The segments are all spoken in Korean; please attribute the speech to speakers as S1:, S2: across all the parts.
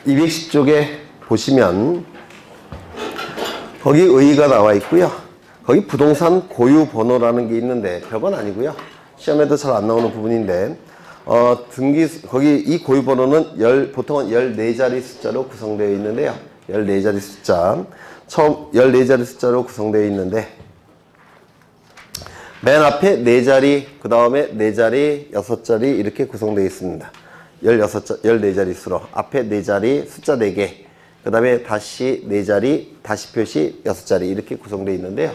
S1: 210쪽에 보시면 거기 의의가 나와 있고요. 거기 부동산 고유 번호라는 게 있는데 별건 아니고요. 시험에도 잘 안 나오는 부분인데 거기 이 고유 번호는 보통은 14자리 숫자로 구성되어 있는데요. 14자리 숫자. 처음 14자리 숫자로 구성되어 있는데 맨 앞에 4자리, 그 다음에 4자리, 6자리 이렇게 구성되어 있습니다. 14자리 수로 앞에 4자리, 숫자 4개, 그 다음에 다시 4자리, 다시 표시 6자리 이렇게 구성되어 있는데요.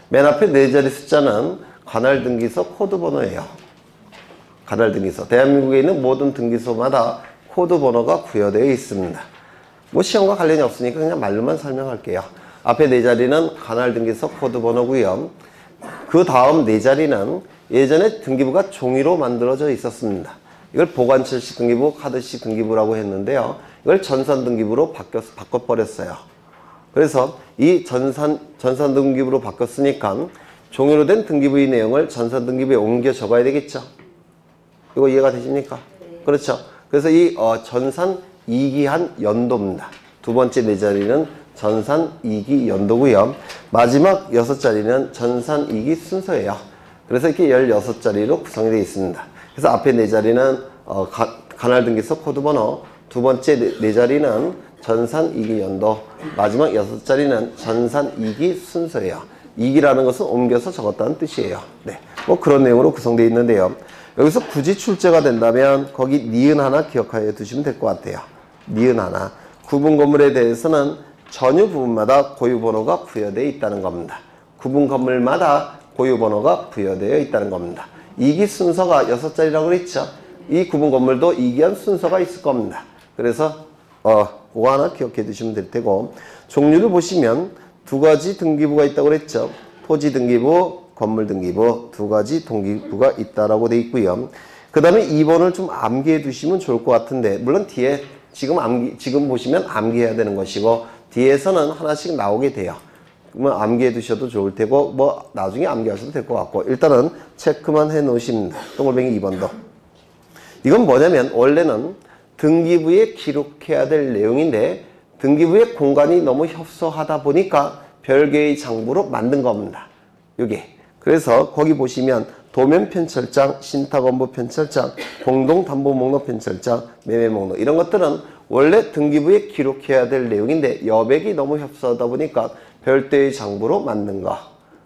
S1: 맨 앞에 4자리 숫자는 관할 등기소 코드 번호예요. 관할 등기소. 대한민국에 있는 모든 등기소마다 코드 번호가 부여되어 있습니다. 뭐 시험과 관련이 없으니까 그냥 말로만 설명할게요. 앞에 4자리는 관할 등기소 코드 번호고요. 그 다음 4자리는 예전에 등기부가 종이로 만들어져 있었습니다. 이걸 보관철식 등기부, 카드식 등기부라고 했는데요. 이걸 전산 등기부로 바꿔버렸어요. 그래서 이 전산 등기부로 바꿨으니까 종이로 된 등기부의 내용을 전산 등기부에 옮겨 적어야 되겠죠. 이거 이해가 되십니까? 네. 그렇죠. 그래서 이 전산 이기한 연도입니다. 두 번째 4자리는 전산 이기 연도고요. 마지막 6자리는 전산 이기 순서예요. 그래서 이렇게 16자리로 구성이 되어 있습니다. 그래서 앞에 4자리는 관할 등기소 코드 번호, 두 번째 4자리는 전산 이기 연도, 마지막 6자리는 전산 이기 순서예요. 이기라는 것은 옮겨서 적었다는 뜻이에요. 네, 뭐 그런 내용으로 구성되어 있는데요. 여기서 굳이 출제가 된다면 거기 니은 하나 기억하여 두시면 될 것 같아요. 니은 하나. 구분 건물에 대해서는 전유 부분마다 고유 번호가 부여되어 있다는 겁니다. 구분 건물마다 고유 번호가 부여되어 있다는 겁니다. 이기 순서가 6자리라고 그랬죠. 이 구분 건물도 이기한 순서가 있을 겁니다. 그래서 그거 하나 기억해 두시면 될 테고, 종류를 보시면 두 가지 등기부가 있다고 그랬죠. 토지 등기부, 건물 등기부, 두 가지 등기부가 있다라고 돼 있고요. 그 다음에 2번을 좀 암기해 두시면 좋을 것 같은데, 물론 뒤에 지금 보시면 암기해야 되는 것이고 뒤에서는 하나씩 나오게 돼요. 그러면 암기해 두셔도 좋을 테고 뭐 나중에 암기하셔도 될 것 같고, 일단은 체크만 해 놓으십니다. 동글뱅이 2번도. 이건 뭐냐면 원래는 등기부에 기록해야 될 내용인데 등기부의 공간이 너무 협소하다 보니까 별개의 장부로 만든 겁니다. 이게. 그래서 거기 보시면 도면 편철장, 신탁원부 편철장, 공동담보목록 편철장, 매매목록 이런 것들은 원래 등기부에 기록해야 될 내용인데 여백이 너무 협소하다 보니까 별도의 장부로 만든 거.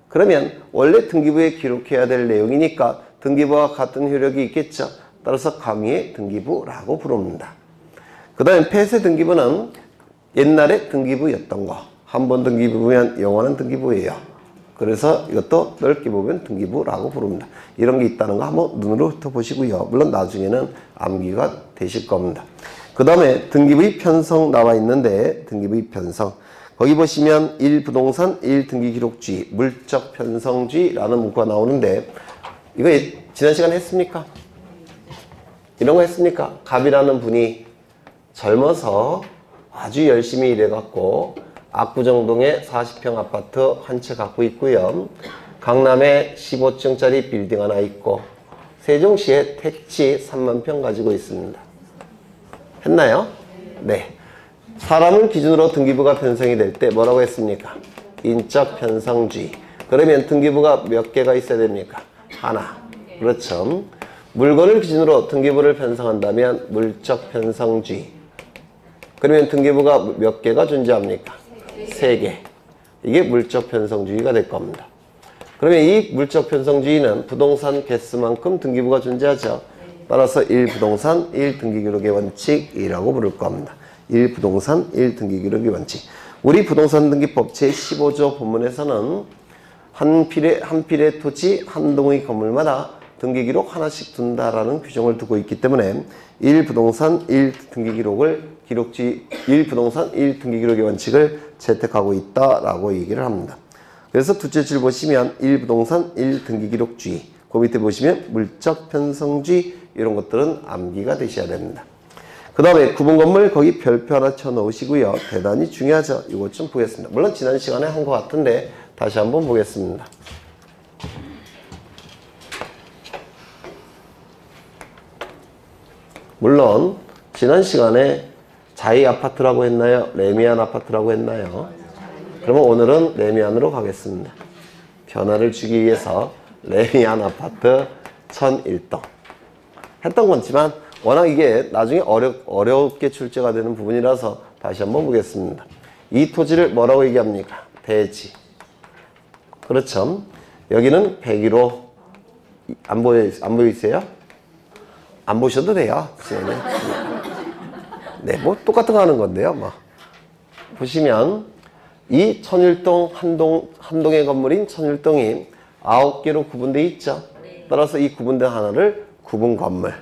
S1: 그러면 원래 등기부에 기록해야 될 내용이니까 등기부와 같은 효력이 있겠죠. 따라서 강의의 등기부라고 부릅니다. 그 다음에 폐쇄 등기부는 옛날에 등기부였던 거. 한 번 등기부면 영원한 등기부예요. 그래서 이것도 넓게 보면 등기부라고 부릅니다. 이런 게 있다는 거 한번 눈으로 훑어보시고요. 물론 나중에는 암기가 되실 겁니다. 그 다음에 등기부의 편성 나와 있는데 등기부의 편성. 거기 보시면 1부동산 1등기기록주의, 물적 편성주의라는 문구가 나오는데 이거 지난 시간에 했습니까? 이런 거 했습니까? 갑이라는 분이 젊어서 아주 열심히 일해갖고 압구정동에 40평 아파트 한 채 갖고 있고요. 강남에 15층짜리 빌딩 하나 있고 세종시에 택지 3만 평 가지고 있습니다. 했나요? 네. 사람을 기준으로 등기부가 편성이 될 때 뭐라고 했습니까? 인적 편성주의. 그러면 등기부가 몇 개가 있어야 됩니까? 하나. 그렇죠. 물건을 기준으로 등기부를 편성한다면 물적 편성주의. 그러면 등기부가 몇 개가 존재합니까? 3개. 이게 물적 편성주의가 될 겁니다. 그러면 이 물적 편성주의는 부동산 개수만큼 등기부가 존재하죠. 따라서 1부동산 1등기기록의 원칙이라고 부를 겁니다. 1부동산 1등기기록의 원칙. 우리 부동산 등기법 제15조 본문에서는 한 필의 토지 한 동의 건물마다 등기기록 하나씩 둔다라는 규정을 두고 있기 때문에 1부동산 1등기기록을 기록지 1부동산 1등기기록의 원칙을 채택하고 있다라고 얘기를 합니다. 그래서 두째 줄 보시면 1부동산 1등기기록주의, 그 밑에 보시면 물적 편성주의 이런 것들은 암기가 되셔야 됩니다. 그 다음에 구분건물 거기 별표 하나 쳐 넣으시고요. 대단히 중요하죠. 이것 좀 보겠습니다. 물론 지난 시간에 한 것 같은데 다시 한번 보겠습니다. 물론 지난 시간에 자이 아파트라고 했나요? 레미안 아파트라고 했나요? 그러면 오늘은 레미안으로 가겠습니다. 변화를 주기 위해서 레미안 아파트 1001동 했던 거지만 워낙 이게 나중에 어렵게 출제가 되는 부분이라서 다시 한번 보겠습니다. 이 토지를 뭐라고 얘기합니까? 대지. 그렇죠. 여기는 101호 안 보이세요? 안 보셔도 돼요. 네, 뭐 똑같은 거 하는 건데요. 뭐 보시면 이 1001동 한 동의 건물인 1001동이 9개로 구분되어 있죠. 따라서 이 구분된 하나를 구분 건물.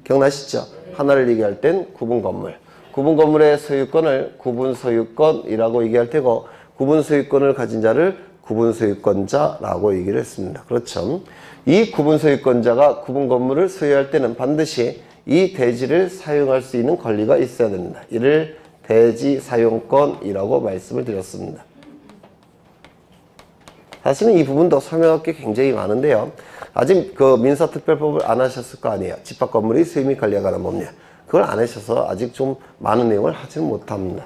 S1: 기억나시죠? 하나를 얘기할 땐 구분 건물. 구분 건물의 소유권을 구분 소유권이라고 얘기할 테고 구분 소유권을 가진 자를 구분 소유권자라고 얘기를 했습니다. 그렇죠? 이 구분 소유권자가 구분 건물을 소유할 때는 반드시 이 대지를 사용할 수 있는 권리가 있어야 됩니다. 이를 대지 사용권이라고 말씀을 드렸습니다. 사실은 이 부분도 설명할 게 굉장히 많은데요. 아직 그 민사특별법을 안 하셨을 거 아니에요. 집합 건물의 소유 및 관리에 관한 법률. 그걸 안 하셔서 아직 좀 많은 내용을 하지는 못합니다.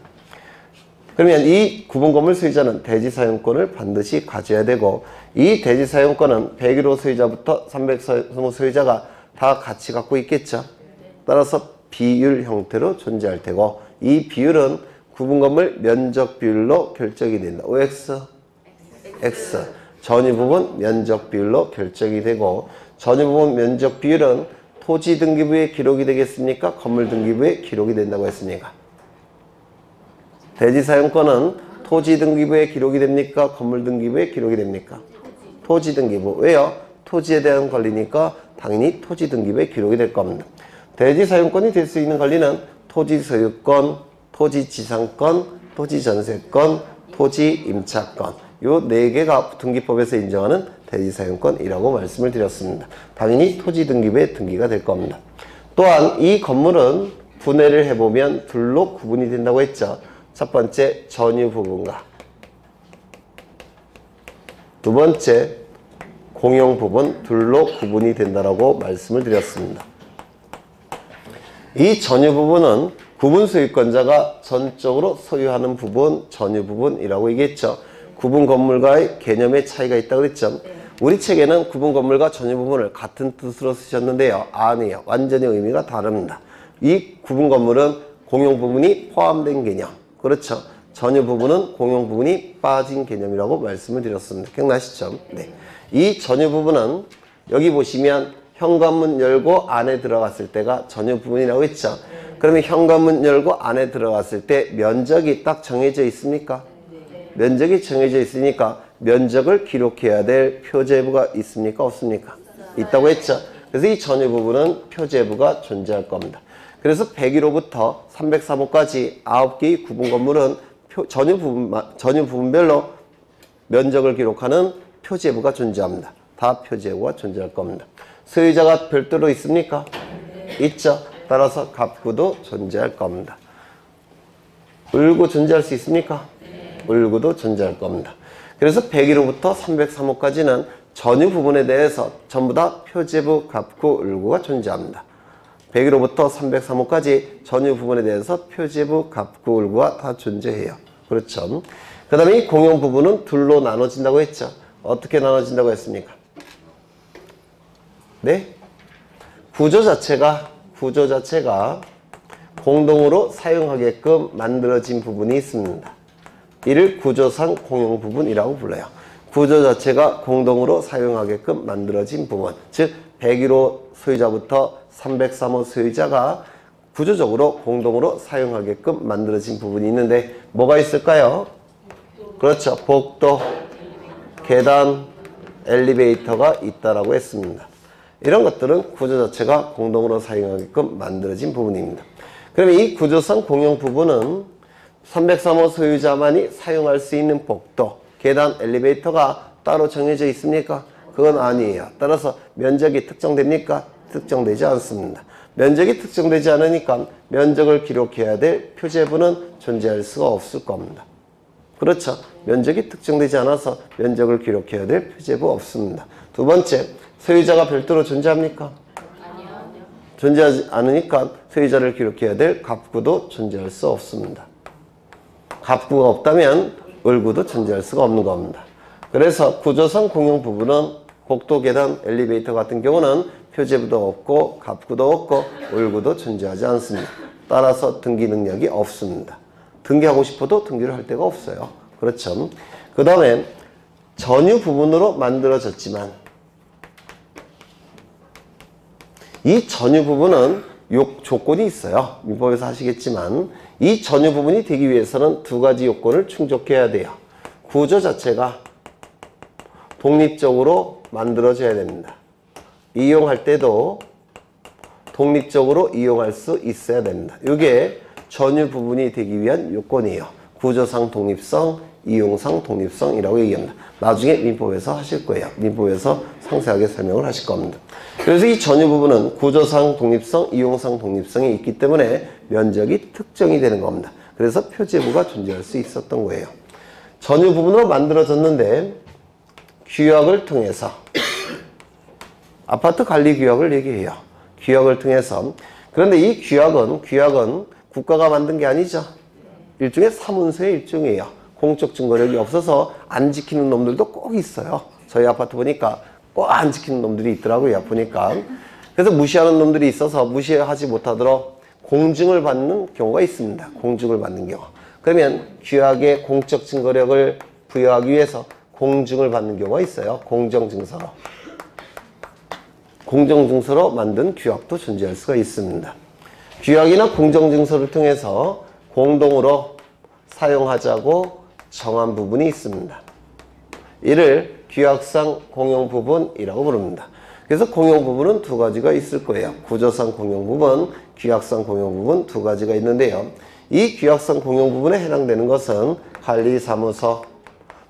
S1: 그러면 이 구분 건물 소유자는 대지 사용권을 반드시 가져야 되고 이 대지 사용권은 101호 소유자부터 303호 소유자가 다 같이 갖고 있겠죠. 따라서 비율 형태로 존재할 테고 이 비율은 구분 건물 면적 비율로 결정이 된다. OX, X. 전유 부분 면적 비율로 결정이 되고 전유 부분 면적 비율은 토지 등기부에 기록이 되겠습니까? 건물 등기부에 기록이 된다고 했습니까? 대지 사용권은 토지 등기부에 기록이 됩니까? 건물 등기부에 기록이 됩니까? 토지 등기부. 왜요? 토지에 대한 권리니까 당연히 토지 등기부에 기록이 될 겁니다. 대지 사용권이 될 수 있는 권리는 토지 소유권, 토지 지상권, 토지 전세권, 토지 임차권. 요 4개가 등기법에서 인정하는 대지 사용권이라고 말씀을 드렸습니다. 당연히 토지 등기부에 등기가 될 겁니다. 또한 이 건물은 분해를 해보면 둘로 구분이 된다고 했죠. 첫 번째 전유 부분과 두 번째 공용 부분 둘로 구분이 된다라고 말씀을 드렸습니다. 이 전유 부분은 구분 소유권자가 전적으로 소유하는 부분, 전유 부분이라고 얘기했죠. 구분 건물과의 개념의 차이가 있다고 그랬죠. 우리 책에는 구분 건물과 전유 부분을 같은 뜻으로 쓰셨는데요. 아니에요. 완전히 의미가 다릅니다. 이 구분 건물은 공용 부분이 포함된 개념. 그렇죠. 전유 부분은 공용 부분이 빠진 개념이라고 말씀을 드렸습니다. 기억나시죠? 네. 이 전유 부분은 여기 보시면 현관문 열고 안에 들어갔을 때가 전유 부분이라고 했죠. 그러면 현관문 열고 안에 들어갔을 때 면적이 딱 정해져 있습니까? 면적이 정해져 있으니까 면적을 기록해야 될 표제부가 있습니까? 없습니까? 있다고 했죠. 그래서 이 전유 부분은 표제부가 존재할 겁니다. 그래서 101호부터 303호까지 9개의 구분 건물은 전유 부분별로 면적을 기록하는 표제부가 존재합니다. 다 표제부가 존재할 겁니다. 소유자가 별도로 있습니까? 있죠. 따라서 갑구도 존재할 겁니다. 을구 존재할 수 있습니까? 을구도 존재할 겁니다. 그래서 101호부터 303호까지는 전유 부분에 대해서 전부 다 표제부, 갑구, 을구가 존재합니다. 101호부터 303호까지 전유 부분에 대해서 표제부, 갑구, 을구가 다 존재해요. 그렇죠. 그 다음에 이 공용 부분은 둘로 나눠진다고 했죠. 어떻게 나눠진다고 했습니까? 네? 구조 자체가 공동으로 사용하게끔 만들어진 부분이 있습니다. 이를 구조상 공용 부분이라고 불러요. 구조 자체가 공동으로 사용하게끔 만들어진 부분. 즉 101호 소유자부터 303호 소유자가 구조적으로 공동으로 사용하게끔 만들어진 부분이 있는데 뭐가 있을까요? 그렇죠. 복도, 계단, 엘리베이터가 있다라고 했습니다. 이런 것들은 구조 자체가 공동으로 사용하게끔 만들어진 부분입니다. 그러면 이 구조상 공용 부분은 303호 소유자만이 사용할 수 있는 복도, 계단, 엘리베이터가 따로 정해져 있습니까? 그건 아니에요. 따라서 면적이 특정됩니까? 특정되지 않습니다. 면적이 특정되지 않으니까 면적을 기록해야 될 표제부는 존재할 수가 없을 겁니다. 그렇죠. 면적이 특정되지 않아서 면적을 기록해야 될 표제부 없습니다. 두 번째, 소유자가 별도로 존재합니까? 아니요. 존재하지 않으니까 소유자를 기록해야 될 갑구도 존재할 수 없습니다. 갑구가 없다면 을구도 존재할 수가 없는 겁니다. 그래서 구조상 공용 부분은 복도, 계단, 엘리베이터 같은 경우는 표제부도 없고 갑구도 없고 을구도 존재하지 않습니다. 따라서 등기 능력이 없습니다. 등기하고 싶어도 등기를 할 데가 없어요. 그렇죠. 그 다음에 전유 부분으로 만들어졌지만 이 전유 부분은 조건이 있어요. 민법에서 하시겠지만 이 전유 부분이 되기 위해서는 두 가지 요건을 충족해야 돼요. 구조 자체가 독립적으로 만들어져야 됩니다. 이용할 때도 독립적으로 이용할 수 있어야 됩니다. 이게 전유 부분이 되기 위한 요건이에요. 구조상 독립성, 이용상 독립성이라고 얘기합니다. 나중에 민법에서 하실 거예요. 민법에서 상세하게 설명을 하실 겁니다. 그래서 이 전유 부분은 구조상 독립성, 이용상 독립성이 있기 때문에 면적이 특정이 되는 겁니다. 그래서 표제부가 존재할 수 있었던 거예요. 전유 부분으로 만들어졌는데 규약을 통해서 아파트 관리 규약을 얘기해요. 규약을 통해서. 그런데 이 규약은 국가가 만든 게 아니죠. 일종의 사문서의 일종이에요. 공적 증거력이 없어서 안 지키는 놈들도 꼭 있어요. 저희 아파트 보니까 꼭 안 지키는 놈들이 있더라고요. 보니까. 그래서 무시하는 놈들이 있어서 무시하지 못하도록 공증을 받는 경우가 있습니다. 공증을 받는 경우. 그러면 규약의 공적 증거력을 부여하기 위해서 공증을 받는 경우가 있어요. 공정증서로. 공정증서로 만든 규약도 존재할 수가 있습니다. 규약이나 공정증서를 통해서 공동으로 사용하자고 정한 부분이 있습니다. 이를 규약상 공용부분이라고 부릅니다. 그래서 공용부분은 두 가지가 있을 거예요. 구조상 공용부분, 규약상 공용부분 두 가지가 있는데요. 이 규약상 공용부분에 해당되는 것은 관리사무소,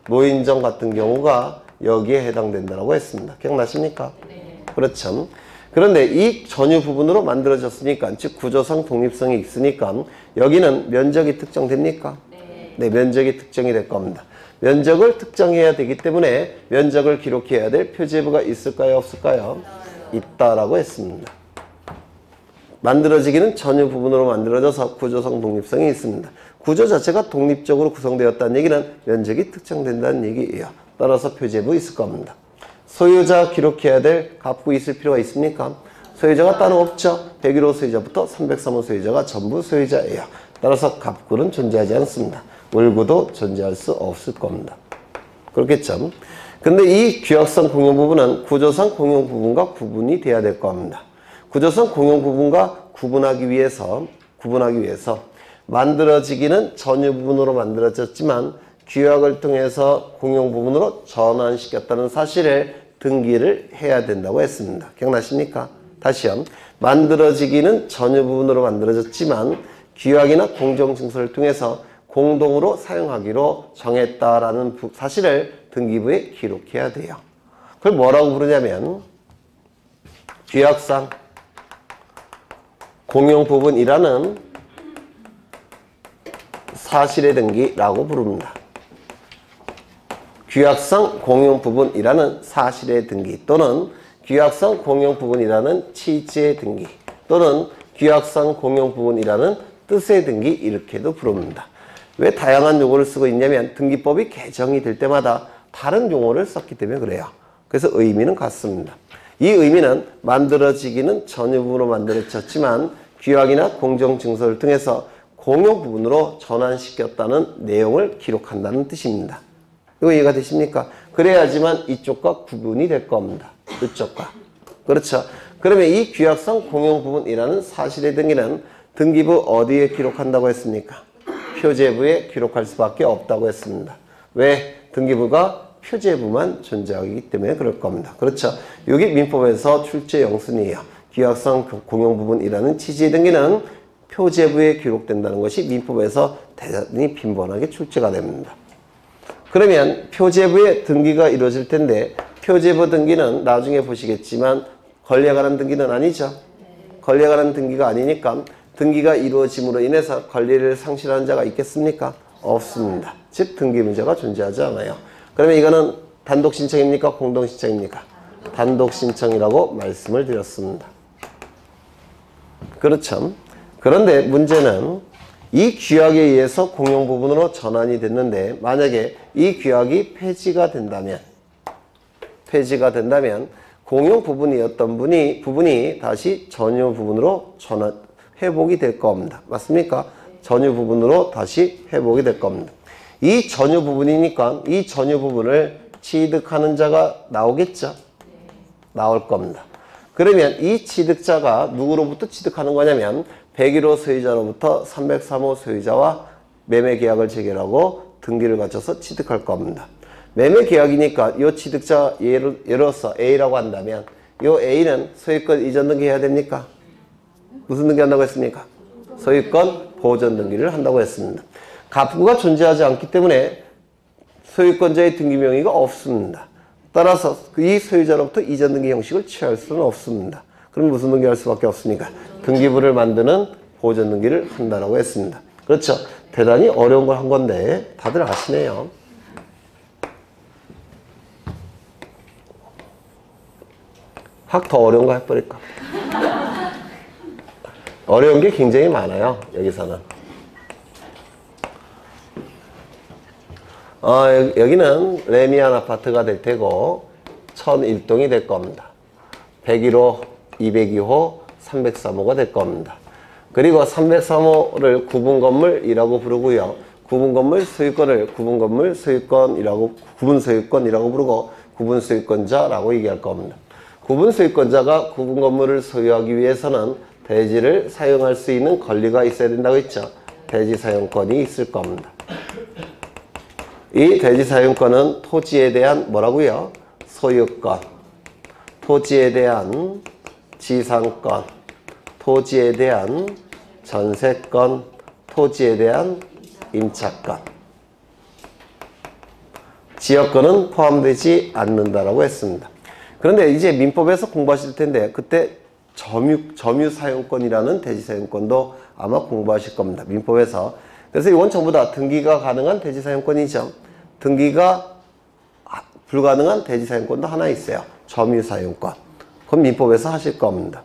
S1: 노인정 같은 경우가 여기에 해당된다고 했습니다. 기억나십니까? 네. 그렇죠. 그런데 이 전유 부분으로 만들어졌으니까, 즉 구조상 독립성이 있으니까 여기는 면적이 특정됩니까? 네, 면적이 특정이 될 겁니다. 면적을 특정해야 되기 때문에 면적을 기록해야 될 표제부가 있을까요? 없을까요? 있다라고 했습니다. 만들어지기는 전유 부분으로 만들어져서 구조상 독립성이 있습니다. 구조 자체가 독립적으로 구성되었다는 얘기는 면적이 특정된다는 얘기예요. 따라서 표제부 있을 겁니다. 소유자 기록해야 될 갑구 있을 필요가 있습니까? 소유자가 따로 없죠. 101호 소유자부터 303호 소유자가 전부 소유자예요. 따라서 갑구는 존재하지 않습니다. 을구도 존재할 수 없을 겁니다. 그렇겠죠? 근데 이 규약상 공용 부분은 구조상 공용 부분과 구분이 돼야 될 겁니다. 구조상 공용 부분과 구분하기 위해서 만들어지기는 전유 부분으로 만들어졌지만 규약을 통해서 공용 부분으로 전환시켰다는 사실을 등기를 해야 된다고 했습니다. 기억나십니까? 다시요. 만들어지기는 전유 부분으로 만들어졌지만 규약이나 공정증서를 통해서 공동으로 사용하기로 정했다라는 사실을 등기부에 기록해야 돼요. 그걸 뭐라고 부르냐면 규약상 공용부분이라는 사실의 등기라고 부릅니다. 규약상 공용부분이라는 사실의 등기 또는 규약상 공용부분이라는 취지의 등기 또는 규약상 공용부분이라는 뜻의 등기 이렇게도 부릅니다. 왜 다양한 용어를 쓰고 있냐면 등기법이 개정이 될 때마다 다른 용어를 썼기 때문에 그래요. 그래서 의미는 같습니다. 이 의미는 만들어지기는 전유 부분으로 만들어졌지만 규약이나 공정증서를 통해서 공용 부분으로 전환시켰다는 내용을 기록한다는 뜻입니다. 이거 이해가 되십니까? 그래야지만 이쪽과 구분이 될 겁니다. 이쪽과. 그렇죠? 그러면 이 규약상 공용 부분이라는 사실의 등기는 등기부 어디에 기록한다고 했습니까? 표제부에 기록할 수밖에 없다고 했습니다. 왜? 등기부가 표제부만 존재하기 때문에 그럴 겁니다. 그렇죠? 여기 민법에서 출제 영순이에요. 규약상 공용 부분이라는 취지의 등기는 표제부에 기록된다는 것이 민법에서 대단히 빈번하게 출제가 됩니다. 그러면 표제부에 등기가 이루어질 텐데 표제부 등기는 나중에 보시겠지만 권리에 관한 등기는 아니죠. 권리에 관한 등기가 아니니까 등기가 이루어짐으로 인해서 권리를 상실하는 자가 있겠습니까? 없습니다. 즉 등기 문제가 존재하지 않아요. 그러면 이거는 단독 신청입니까? 공동 신청입니까? 단독 신청이라고 말씀을 드렸습니다. 그렇죠. 그런데 문제는 이 규약에 의해서 공용 부분으로 전환이 됐는데 만약에 이 규약이 폐지가 된다면 공용 부분이었던 부분이 다시 전유 부분으로 회복이 될 겁니다. 맞습니까? 전유 부분으로 다시 회복이 될 겁니다. 이 전유 부분이니까 이 전유 부분을 취득하는 자가 나오겠죠? 나올 겁니다. 그러면 이 취득자가 누구로부터 취득하는 거냐면 101호 소유자로부터 303호 소유자와 매매 계약을 체결하고 등기를 갖춰서 취득할 겁니다. 매매 계약이니까 이 취득자 예로서 A라고 한다면 이 A는 소유권 이전 등기 해야 됩니까? 무슨 등기 한다고 했습니까? 소유권 보전 등기를 한다고 했습니다. 갑구가 존재하지 않기 때문에 소유권자의 등기 명의가 없습니다. 따라서 이 소유자로부터 이전 등기 형식을 취할 수는 없습니다. 그럼 무슨 등기 할 수밖에 없습니까? 등기부를 만드는 보전 등기를 한다고 했습니다. 그렇죠? 대단히 어려운 걸 한 건데 다들 아시네요. 학 더 어려운 거 해버릴까? 어려운 게 굉장히 많아요. 여기서는. 여기는 레미안 아파트가 될 테고 1001동이 될 겁니다. 101호, 202호, 303호가 될 겁니다. 그리고 303호를 구분건물이라고 부르고요. 구분건물 소유권을 구분 소유권이라고 부르고 구분소유권자라고 얘기할 겁니다. 구분소유권자가 구분건물을 소유하기 위해서는 대지를 사용할 수 있는 권리가 있어야 된다고 했죠. 대지사용권이 있을 겁니다. 이 대지사용권은 토지에 대한 뭐라고요? 소유권, 토지에 대한 지상권, 토지에 대한 전세권, 토지에 대한 임차권. 지역권은 포함되지 않는다라고 했습니다. 그런데 이제 민법에서 공부하실 텐데 그때 점유사용권이라는 대지사용권도 아마 공부하실 겁니다. 민법에서. 그래서 이건 전부 다 등기가 가능한 대지사용권이죠. 등기가 불가능한 대지사용권도 하나 있어요. 점유사용권. 그건 민법에서 하실 겁니다.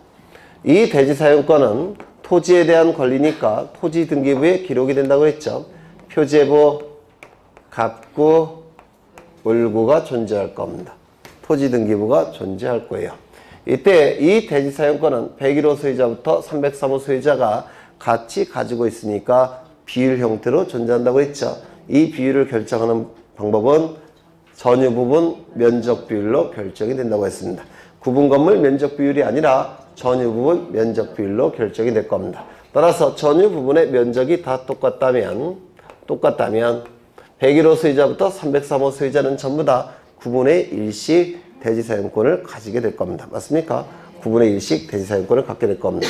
S1: 이 대지사용권은 토지에 대한 권리니까 토지등기부에 기록이 된다고 했죠. 표제부, 갑구, 을구가 존재할 겁니다. 토지등기부가 존재할 거예요. 이때 이 대지사용권은 101호 소유자부터 303호 소유자가 같이 가지고 있으니까 비율 형태로 존재한다고 했죠. 이 비율을 결정하는 방법은 전유 부분 면적 비율로 결정이 된다고 했습니다. 구분건물 면적 비율이 아니라 전유 부분 면적 비율로 결정이 될 겁니다. 따라서 전유 부분의 면적이 다 똑같다면 101호 소유자부터 303호 소유자는 전부 다 9분의 1씩 대지사용권을 가지게 될 겁니다. 맞습니까? 9분의 1씩 대지사용권을 갖게 될 겁니다.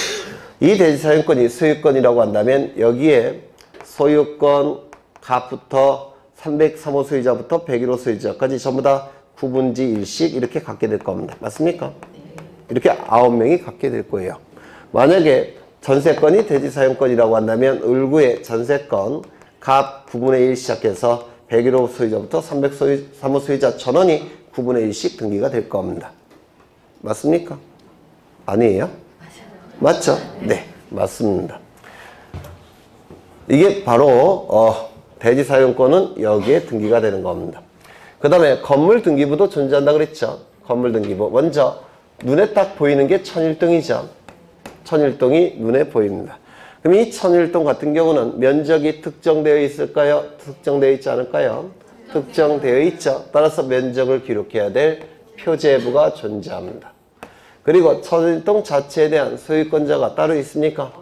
S1: 이 대지사용권이 소유권이라고 한다면 여기에 소유권 갑부터 303호 소유자부터 101호 소유자까지 전부 다 9분지 1씩 이렇게 갖게 될 겁니다. 맞습니까? 이렇게 9명이 갖게 될 거예요. 만약에 전세권이 대지사용권이라고 한다면 을구의 전세권 갑 9분의 1 시작해서 101호 소유자부터 303호 소유자 전원이 9분의 1씩 등기가 될 겁니다. 맞습니까? 아니에요? 맞죠? 네, 맞습니다. 이게 바로 대지사용권은 여기에 등기가 되는 겁니다. 그 다음에 건물 등기부도 존재한다 그랬죠. 건물 등기부. 먼저 눈에 딱 보이는 게 1001동이죠. 1001동이 눈에 보입니다. 그럼 이 1001동 같은 경우는 면적이 특정되어 있을까요? 특정되어 있지 않을까요? 특정되어 있죠. 따라서 면적을 기록해야 될 표제부가 존재합니다. 그리고 1001동 자체에 대한 소유권자가 따로 있습니까?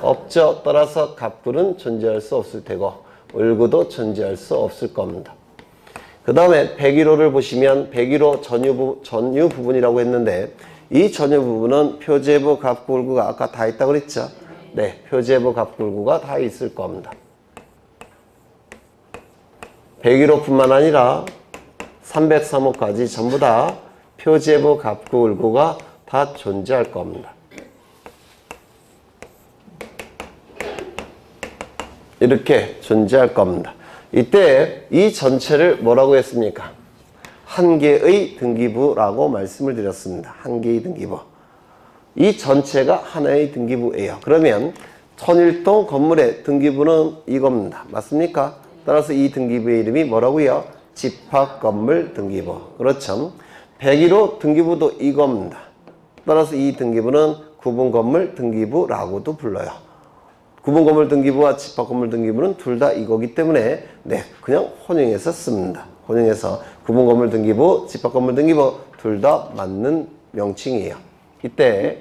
S1: 없죠. 따라서 갑구는 존재할 수 없을 테고 을구도 존재할 수 없을 겁니다. 그 다음에 101호를 보시면 101호 전유 부분이라고 했는데 이 전유 부분은 표제부, 갑구, 을구가 아까 다 있다고 그랬죠? 네, 표제부, 갑구, 을구가 다 있을 겁니다. 101호뿐만 아니라 303호까지 전부 다 표제부, 갑구, 을구가 다 존재할 겁니다. 이렇게 존재할 겁니다. 이때 이 전체를 뭐라고 했습니까? 한 개의 등기부라고 말씀을 드렸습니다. 한 개의 등기부. 이 전체가 하나의 등기부예요. 그러면 천일동 건물의 등기부는 이겁니다. 맞습니까? 따라서 이 등기부의 이름이 뭐라고요? 집합건물 등기부. 그렇죠. 101호 등기부도 이겁니다. 따라서 이 등기부는 구분건물 등기부라고도 불러요. 구분건물 등기부와 집합건물 등기부는 둘 다 이거기 때문에 네, 그냥 혼용해서 씁니다. 혼용해서 구분건물 등기부, 집합건물 등기부 둘 다 맞는 명칭이에요. 이때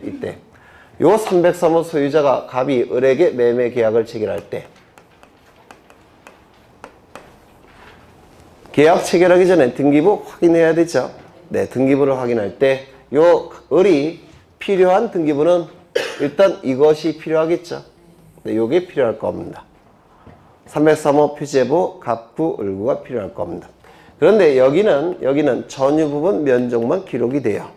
S1: 요 303호 소유자가 갑이 을에게 매매 계약을 체결할 때 계약 체결하기 전에 등기부 확인해야 되죠. 네, 등기부를 확인할 때 요 을이 필요한 등기부는 일단 이것이 필요하겠죠. 네, 요게 필요할 겁니다. 303호 표제부 갑구 을구가 필요할 겁니다. 그런데 여기는 전유 부분 면적만 기록이 돼요.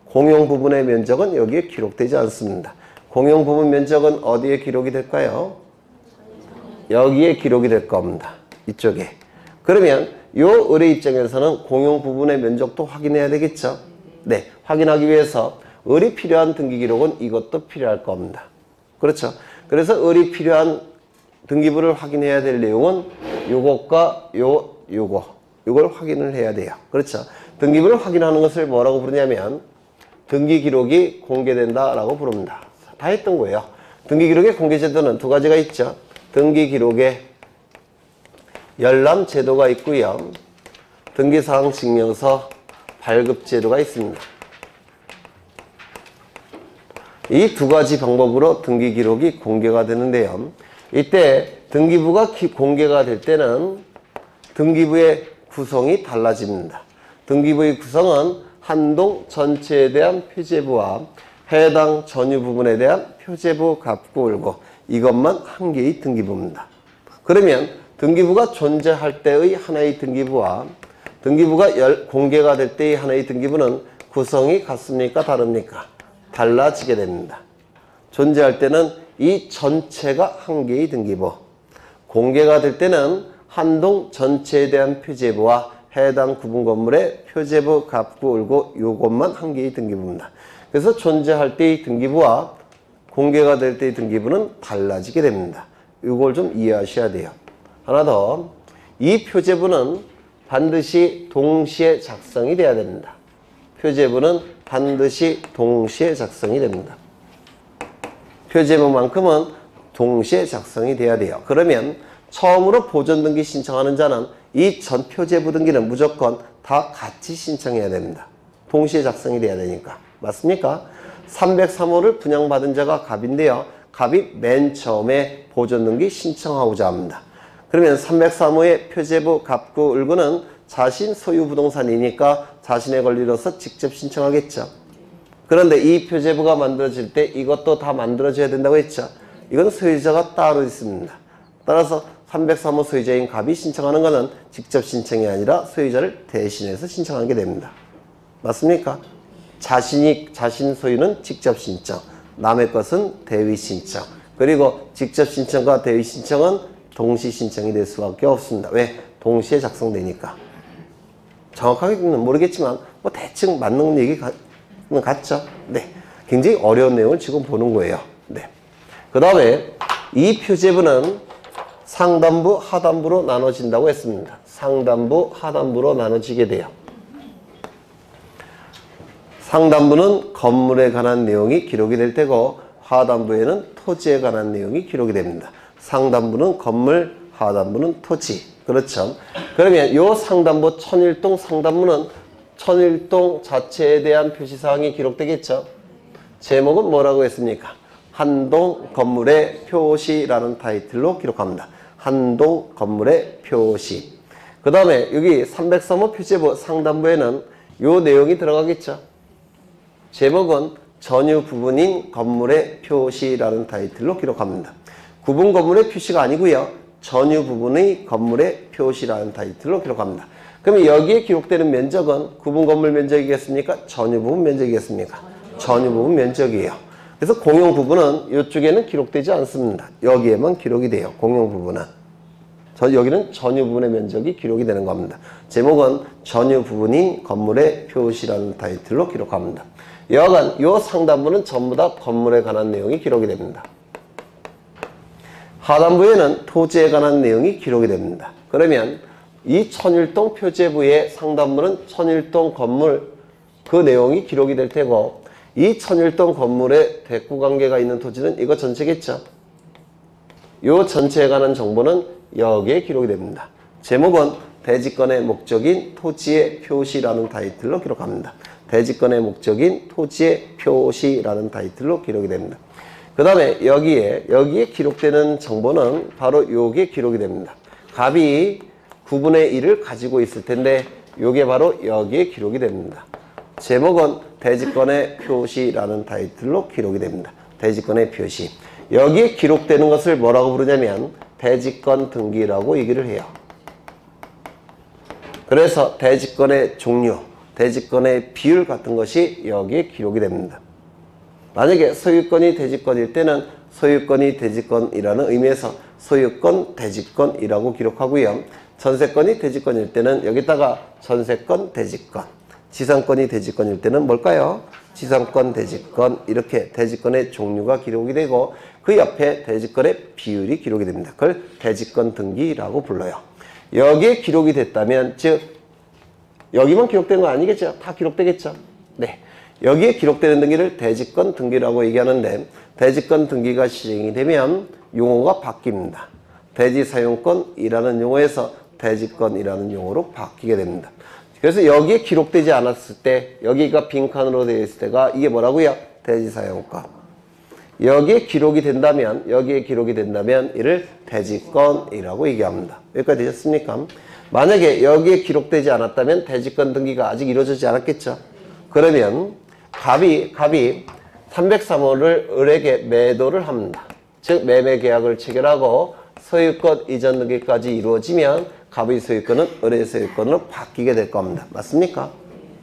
S1: 공용 부분의 면적은 여기에 기록되지 않습니다. 공용 부분 면적은 어디에 기록이 될까요? 여기에 기록이 될 겁니다. 이쪽에. 그러면 요 을의 입장에서는 공용 부분의 면적도 확인해야 되겠죠? 네, 확인하기 위해서 을이 필요한 등기 기록은 이것도 필요할 겁니다. 그렇죠? 그래서 을이 필요한 등기부를 확인해야 될 내용은 요것과 요걸 확인을 해야 돼요. 그렇죠? 등기부를 확인하는 것을 뭐라고 부르냐면 등기 기록이 공개된다라고 부릅니다. 다 했던 거예요. 등기 기록의 공개 제도는 두 가지가 있죠. 등기 기록에 열람 제도가 있고요. 등기사항 증명서 발급 제도가 있습니다. 이 두 가지 방법으로 등기 기록이 공개가 되는데요. 이때 등기부가 공개가 될 때는 등기부의 구성이 달라집니다. 등기부의 구성은 한동 전체에 대한 표제부와 해당 전유 부분에 대한 표제부 갑구 을구 이것만 한 개의 등기부입니다. 그러면 등기부가 존재할 때의 하나의 등기부와 등기부가 공개가 될 때의 하나의 등기부는 구성이 같습니까? 다릅니까? 달라지게 됩니다. 존재할 때는 이 전체가 한 개의 등기부, 공개가 될 때는 한동 전체에 대한 표제부와 해당 구분 건물의 표제부, 갑구, 을구 요것만 한 개의 등기부입니다. 그래서 존재할 때의 등기부와 공개가 될 때의 등기부는 달라지게 됩니다. 이걸 좀 이해하셔야 돼요. 하나 더, 이 표제부는 반드시 동시에 작성이 돼야 됩니다. 표제부는 반드시 동시에 작성이 됩니다. 표제부만큼은 동시에 작성이 돼야 돼요. 그러면 처음으로 보존등기 신청하는 자는 이 전 표제부 등기는 무조건 다 같이 신청해야 됩니다. 동시에 작성이 돼야 되니까. 맞습니까? 303호를 분양받은 자가 갑인데요. 갑이 맨 처음에 보존등기 신청하고자 합니다. 그러면 303호의 표제부 갑구 을구는 자신 소유 부동산이니까 자신의 권리로서 직접 신청하겠죠. 그런데 이 표제부가 만들어질 때 이것도 다 만들어져야 된다고 했죠. 이건 소유자가 따로 있습니다. 따라서 303호 소유자인 갑이 신청하는 것은 직접 신청이 아니라 소유자를 대신해서 신청하게 됩니다. 맞습니까? 자신 소유는 직접 신청, 남의 것은 대위 신청. 그리고 직접 신청과 대위 신청은 동시 신청이 될 수밖에 없습니다. 왜? 동시에 작성되니까. 정확하게는 모르겠지만 뭐 대충 맞는 얘기 같죠? 네. 굉장히 어려운 내용을 지금 보는 거예요. 네. 그 다음에 이 표제부는 상단부, 하단부로 나눠진다고 했습니다. 상단부, 하단부로 나눠지게 돼요. 상단부는 건물에 관한 내용이 기록이 될 테고 하단부에는 토지에 관한 내용이 기록이 됩니다. 상단부는 건물, 하단부는 토지. 그렇죠. 그러면 이 상단부 천일동 상단부는 천일동 자체에 대한 표시사항이 기록되겠죠. 제목은 뭐라고 했습니까? 한동 건물의 표시라는 타이틀로 기록합니다. 한동 건물의 표시. 그 다음에 여기 303호 표제부 상단부에는 요 내용이 들어가겠죠. 제목은 전유 부분인 건물의 표시라는 타이틀로 기록합니다. 구분 건물의 표시가 아니고요. 전유 부분의 건물의 표시라는 타이틀로 기록합니다. 그러면 여기에 기록되는 면적은 구분 건물 면적이겠습니까? 전유 부분 면적이겠습니까? 전유 부분 면적이에요. 그래서 공용 부분은 이쪽에는 기록되지 않습니다. 여기에만 기록이 돼요. 공용 부분은. 여기는 전유 부분의 면적이 기록이 되는 겁니다. 제목은 전유 부분인 건물의 표시라는 타이틀로 기록합니다. 여하간 이 상단부는 전부 다 건물에 관한 내용이 기록이 됩니다. 하단부에는 토지에 관한 내용이 기록이 됩니다. 그러면 이 천일동 표제부의 상단부는 천일동 건물 그 내용이 기록이 될 테고 이 천일동 건물에 대구관계가 있는 토지는 이거 전체겠죠. 이 전체에 관한 정보는 여기에 기록이 됩니다. 제목은 대지권의 목적인 토지의 표시라는 타이틀로 기록합니다. 대지권의 목적인 토지의 표시라는 타이틀로 기록이 됩니다. 그 다음에 여기에 기록되는 정보는 바로 요게 기록이 됩니다. 값이 9분의 1을 가지고 있을 텐데 요게 바로 여기에 기록이 됩니다. 제목은 대지권의 표시라는 타이틀로 기록이 됩니다. 대지권의 표시. 여기에 기록되는 것을 뭐라고 부르냐면 대지권 등기라고 얘기를 해요. 그래서 대지권의 종류, 대지권의 비율 같은 것이 여기에 기록이 됩니다. 만약에 소유권이 대지권일 때는 소유권이 대지권이라는 의미에서 소유권 대지권이라고 기록하고요. 전세권이 대지권일 때는 여기다가 전세권 대지권, 지상권이 대지권일 때는 뭘까요? 지상권 대지권, 이렇게 대지권의 종류가 기록이 되고 그 옆에 대지권의 비율이 기록이 됩니다. 그걸 대지권 등기라고 불러요. 여기에 기록이 됐다면, 즉 여기만 기록된 거 아니겠죠? 다 기록되겠죠? 네. 여기에 기록되는 등기를 대지권 등기라고 얘기하는데 대지권 등기가 시행이 되면 용어가 바뀝니다. 대지사용권이라는 용어에서 대지권이라는 용어로 바뀌게 됩니다. 그래서 여기에 기록되지 않았을 때, 여기가 빈칸으로 되어 있을 때가 이게 뭐라고요? 대지사용권. 여기에 기록이 된다면 이를 대지권이라고 얘기합니다. 여기까지 되셨습니까? 만약에 여기에 기록되지 않았다면 대지권 등기가 아직 이루어지지 않았겠죠. 그러면 갑이 303호를 을에게 매도를 합니다. 즉 매매 계약을 체결하고 소유권 이전 등기까지 이루어지면 갑의 소유권은 을의 소유권으로 바뀌게 될 겁니다. 맞습니까?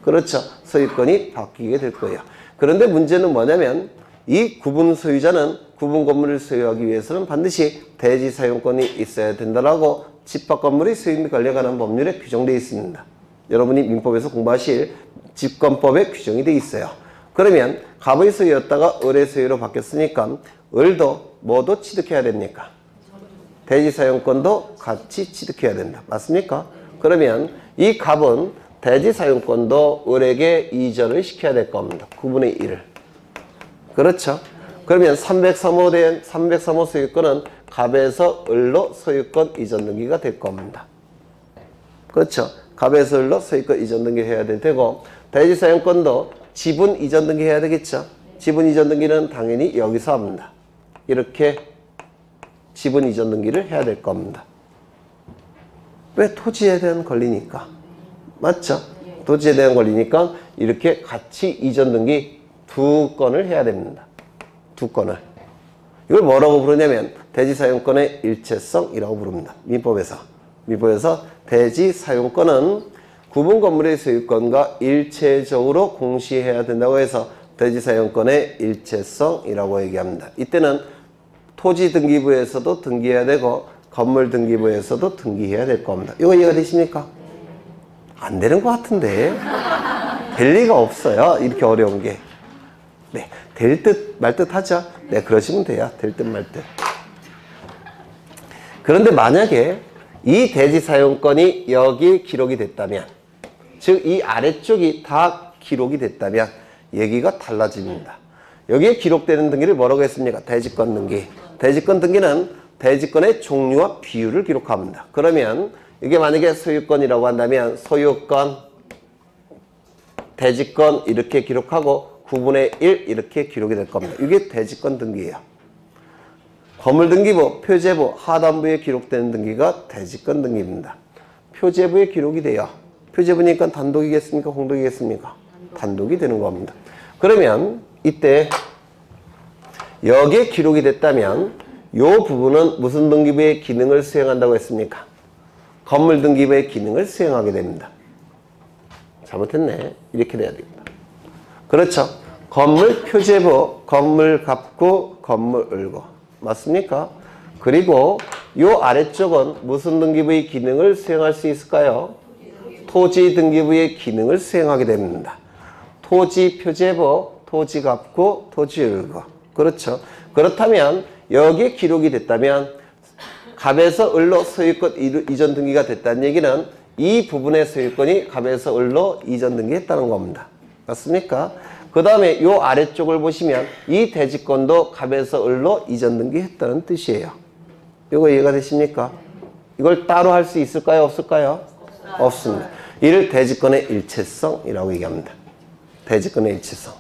S1: 그렇죠. 소유권이 바뀌게 될 거예요. 그런데 문제는 뭐냐면 이 구분 소유자는 구분 건물을 소유하기 위해서는 반드시 대지 사용권이 있어야 된다라고 집합 건물의 소유 및 관리에 관한 법률에 규정되어 있습니다. 여러분이 민법에서 공부하실 집권법에 규정이 되어 있어요. 그러면 갑의 소유였다가 을의 소유로 바뀌었으니까 을도 뭐도 취득해야 됩니까? 대지 사용권도 같이 취득해야 된다. 맞습니까? 그러면 이 갑은 대지 사용권도 을에게 이전을 시켜야 될 겁니다. 9분의 1을. 그렇죠? 그러면 303호 소유권은 갑에서 을로 소유권 이전 등기가 될 겁니다. 그렇죠? 갑에서 을로 소유권 이전 등기 해야 될 테고 대지 사용권도 지분 이전 등기 해야 되겠죠? 지분 이전 등기는 당연히 여기서 합니다. 이렇게 지분 이전 등기를 해야 될 겁니다. 왜? 토지에 대한 권리니까. 맞죠? 토지에 대한 권리니까 이렇게 같이 이전 등기 2건을 해야 됩니다. 2건을. 이걸 뭐라고 부르냐면 대지 사용권의 일체성이라고 부릅니다. 민법에서 대지 사용권은 구분 건물의 소유권과 일체적으로 공시해야 된다고 해서 대지 사용권의 일체성이라고 얘기합니다. 이때는 토지 등기부에서도 등기해야 되고 건물 등기부에서도 등기해야 될 겁니다. 이거 이해가 되십니까? 안 되는 것 같은데. 될 리가 없어요. 이렇게 어려운 게. 네, 될 듯 말 듯 하죠. 네, 그러시면 돼요. 될 듯 말 듯. 그런데 만약에 이 대지 사용권이 여기에 기록이 됐다면, 즉 이 아래쪽이 다 기록이 됐다면 얘기가 달라집니다. 여기에 기록되는 등기를 뭐라고 했습니까? 대지권 등기. 대지권 등기는 대지권의 종류와 비율을 기록합니다. 그러면 이게 만약에 소유권이라고 한다면 소유권, 대지권 이렇게 기록하고 9분의 1 이렇게 기록이 될 겁니다. 이게 대지권 등기예요. 건물등기부, 표제부, 하단부에 기록되는 등기가 대지권 등기입니다. 표제부에 기록이 돼요. 표제부니까 단독이겠습니까? 공동이겠습니까? 단독이 되는 겁니다. 그러면 이때 여기에 기록이 됐다면 이 부분은 무슨 등기부의 기능을 수행한다고 했습니까? 건물등기부의 기능을 수행하게 됩니다. 잘못했네. 이렇게 돼야 됩니다. 그렇죠. 건물 표제부, 건물 갑구, 건물 을고. 맞습니까? 그리고 이 아래쪽은 무슨 등기부의 기능을 수행할 수 있을까요? 토지 등기부의 기능을 수행하게 됩니다. 토지 표제부, 토지 갑구, 토지 을고. 그렇죠. 그렇다면 여기에 기록이 됐다면 갑에서 을로 소유권 이전 등기가 됐다는 얘기는 이 부분의 소유권이 갑에서 을로 이전 등기했다는 겁니다. 맞습니까? 그 다음에 요 아래쪽을 보시면 이 대지권도 갑에서 을로 이전 등기했다는 뜻이에요. 이거 이해가 되십니까? 이걸 따로 할 수 있을까요? 없을까요? 없습니다. 이를 대지권의 일체성이라고 얘기합니다. 대지권의 일체성.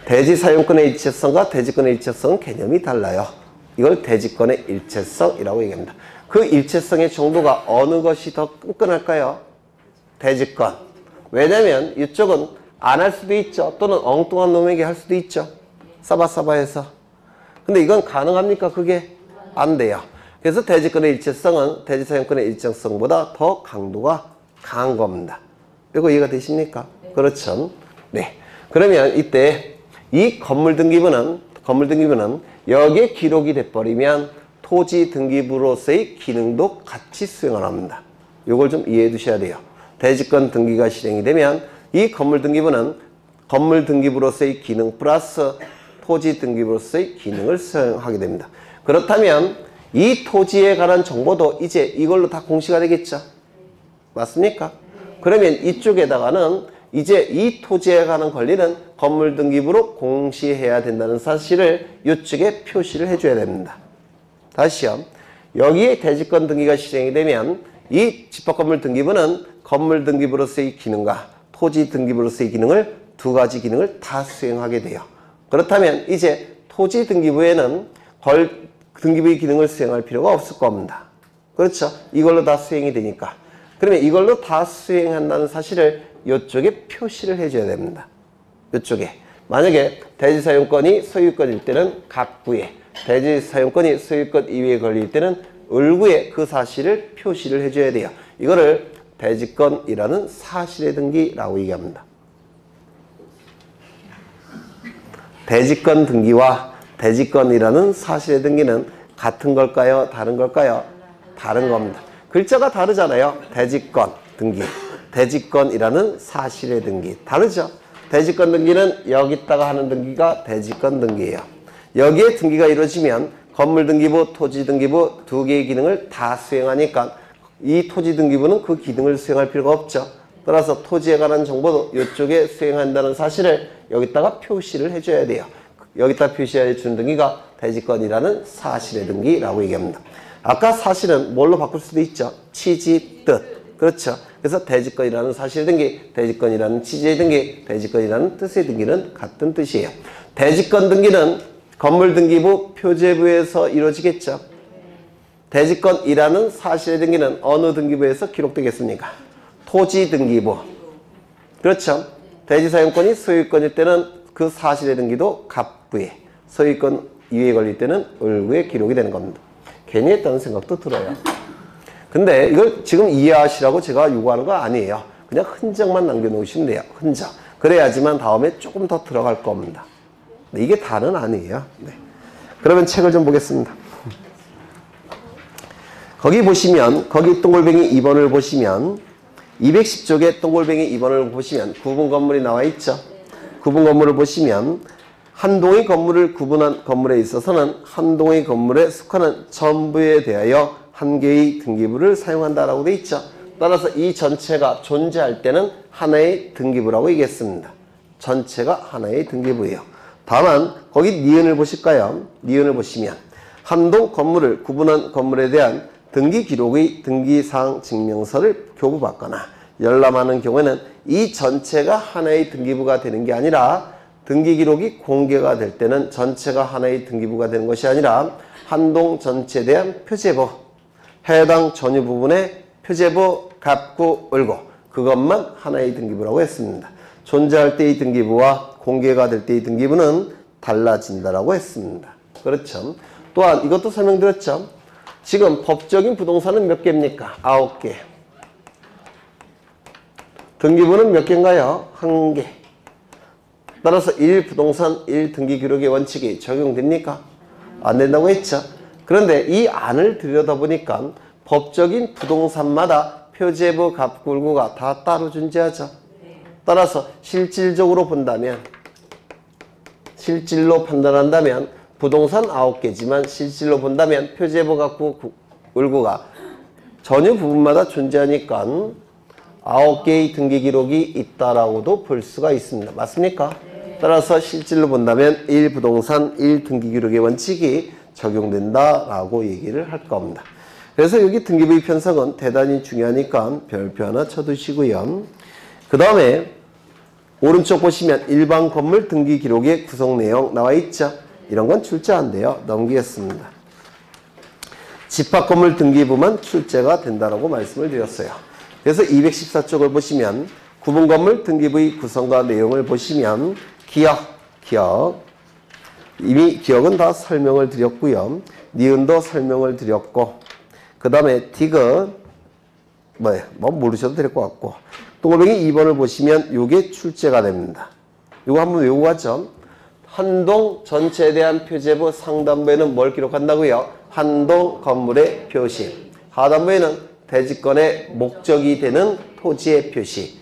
S1: 대지 사용권의 일체성과 대지권의 일체성은 개념이 달라요. 이걸 대지권의 일체성이라고 얘기합니다. 그 일체성의 정도가 어느 것이 더 끈끈할까요? 대지권. 왜냐면 이쪽은 안 할 수도 있죠. 또는 엉뚱한 놈에게 할 수도 있죠. 싸바싸바해서. 근데 이건 가능합니까? 그게 안 돼요. 그래서 대지권의 일체성은 대지 사용권의 일체성보다 더 강도가 강한 겁니다. 이거 이해가 되십니까? 그렇죠. 네. 그러면 이때 이 건물 등기부는 여기에 기록이 돼버리면 토지 등기부로서의 기능도 같이 수행을 합니다. 이걸 좀 이해해 두셔야 돼요. 대지권 등기가 실행이 되면 이 건물 등기부는 건물 등기부로서의 기능 플러스 토지 등기부로서의 기능을 수행하게 됩니다. 그렇다면 이 토지에 관한 정보도 이제 이걸로 다 공시가 되겠죠. 맞습니까? 그러면 이쪽에다가는 이제 이 토지에 관한 권리는 건물 등기부로 공시해야 된다는 사실을 이쪽에 표시를 해줘야 됩니다. 다시요. 여기에 대지권 등기가 실행이 되면 이 집합건물 등기부는 건물 등기부로서의 기능과 토지 등기부로서의 기능을 두 가지 기능을 다 수행하게 돼요. 그렇다면 이제 토지 등기부에는 등기부의 기능을 수행할 필요가 없을 겁니다. 그렇죠? 이걸로 다 수행이 되니까. 그러면 이걸로 다 수행한다는 사실을 이쪽에 표시를 해줘야 됩니다. 이쪽에. 만약에 대지사용권이 소유권일 때는 갑구에, 대지사용권이 소유권 이외에 걸릴 때는 을구에 그 사실을 표시를 해줘야 돼요. 이거를 대지권이라는 사실의 등기라고 얘기합니다. 대지권 등기와 대지권이라는 사실의 등기는 같은 걸까요? 다른 걸까요? 다른 겁니다. 글자가 다르잖아요. 대지권 등기, 대지권이라는 사실의 등기. 다르죠? 대지권 등기는 여기다가 하는 등기가 대지권 등기예요. 여기에 등기가 이루어지면 건물 등기부, 토지 등기부 두 개의 기능을 다 수행하니까 이 토지 등기부는 그 기능을 수행할 필요가 없죠. 따라서 토지에 관한 정보도 이쪽에 수행한다는 사실을 여기다가 표시를 해줘야 돼요. 여기다 표시해 주는 등기가 대지권이라는 사실의 등기라고 얘기합니다. 아까 사실은 뭘로 바꿀 수도 있죠. 취지, 뜻. 그렇죠. 그래서 대지권이라는 사실의 등기, 대지권이라는 취지의 등기, 대지권이라는 뜻의 등기는 같은 뜻이에요. 대지권 등기는 건물 등기부, 표제부에서 이루어지겠죠. 대지권이라는 사실의 등기는 어느 등기부에서 기록되겠습니까? 토지 등기부. 그렇죠. 대지사용권이 소유권일 때는 그 사실의 등기도 갑부에, 소유권 이외에 걸릴 때는 을구에 기록이 되는 겁니다. 괜히 했다는 생각도 들어요. 근데 이걸 지금 이해하시라고 제가 요구하는 거 아니에요. 그냥 흔적만 남겨놓으시면 돼요. 흔적. 그래야지만 다음에 조금 더 들어갈 겁니다. 이게 다는 아니에요. 네. 그러면 책을 좀 보겠습니다. 거기 보시면, 거기 동글뱅이 2번을 보시면 210쪽에 동글뱅이 2번을 보시면 구분 건물이 나와 있죠. 구분 건물을 보시면 한 동의 건물을 구분한 건물에 있어서는 한 동의 건물에 속하는 전부에 대하여 한 개의 등기부를 사용한다라고 되어 있죠. 따라서 이 전체가 존재할 때는 하나의 등기부라고 얘기했습니다. 전체가 하나의 등기부예요. 다만 거기 니은을 보실까요? 니은을 보시면 한 동 건물을 구분한 건물에 대한 등기 기록의 등기사항 증명서를 교부받거나 열람하는 경우에는 이 전체가 하나의 등기부가 되는 게 아니라 등기 기록이 공개가 될 때는 전체가 하나의 등기부가 되는 것이 아니라 한 동 전체에 대한 표제부, 해당 전유 부분의 표제부, 갑구, 을구 그것만 하나의 등기부라고 했습니다. 존재할 때의 등기부와 공개가 될 때의 등기부는 달라진다라고 했습니다. 그렇죠. 또한 이것도 설명드렸죠. 지금 법적인 부동산은 몇 개입니까? 9개. 등기부는 몇 개인가요? 1개. 따라서 1부동산 1등기기록의 원칙이 적용됩니까? 안 된다고 했죠. 그런데 이 안을 들여다보니까 법적인 부동산마다 표제부, 갑구, 을구가 다 따로 존재하죠. 따라서 실질적으로 본다면, 실질로 판단한다면 부동산 9개지만 실질로 본다면 표제부, 갑구, 울고가 전유 부분마다 존재하니까 9개의 등기 기록이 있다라고도 볼 수가 있습니다. 맞습니까? 따라서 실질로 본다면 1부동산 1등기 기록의 원칙이 적용된다라고 얘기를 할 겁니다. 그래서 여기 등기부의 편성은 대단히 중요하니까 별표 하나 쳐두시고요. 그 다음에 오른쪽 보시면 일반 건물 등기 기록의 구성 내용 나와 있죠. 이런 건 출제 안 돼요. 넘기겠습니다. 집합 건물 등기부만 출제가 된다라고 말씀을 드렸어요. 그래서 214쪽을 보시면 구분 건물 등기부의 구성과 내용을 보시면 기억. 이미 기억은 다 설명을 드렸고요. 니은도 설명을 드렸고, 그 다음에 디귿, 뭐 모르셔도 될 것 같고, 동글뱅이 2번을 보시면 요게 출제가 됩니다. 요거 한번 외우고 가죠. 한동 전체에 대한 표제부 상단부에는 뭘 기록한다고요? 한동 건물의 표시. 하단부에는 대지권의 목적이 되는 토지의 표시.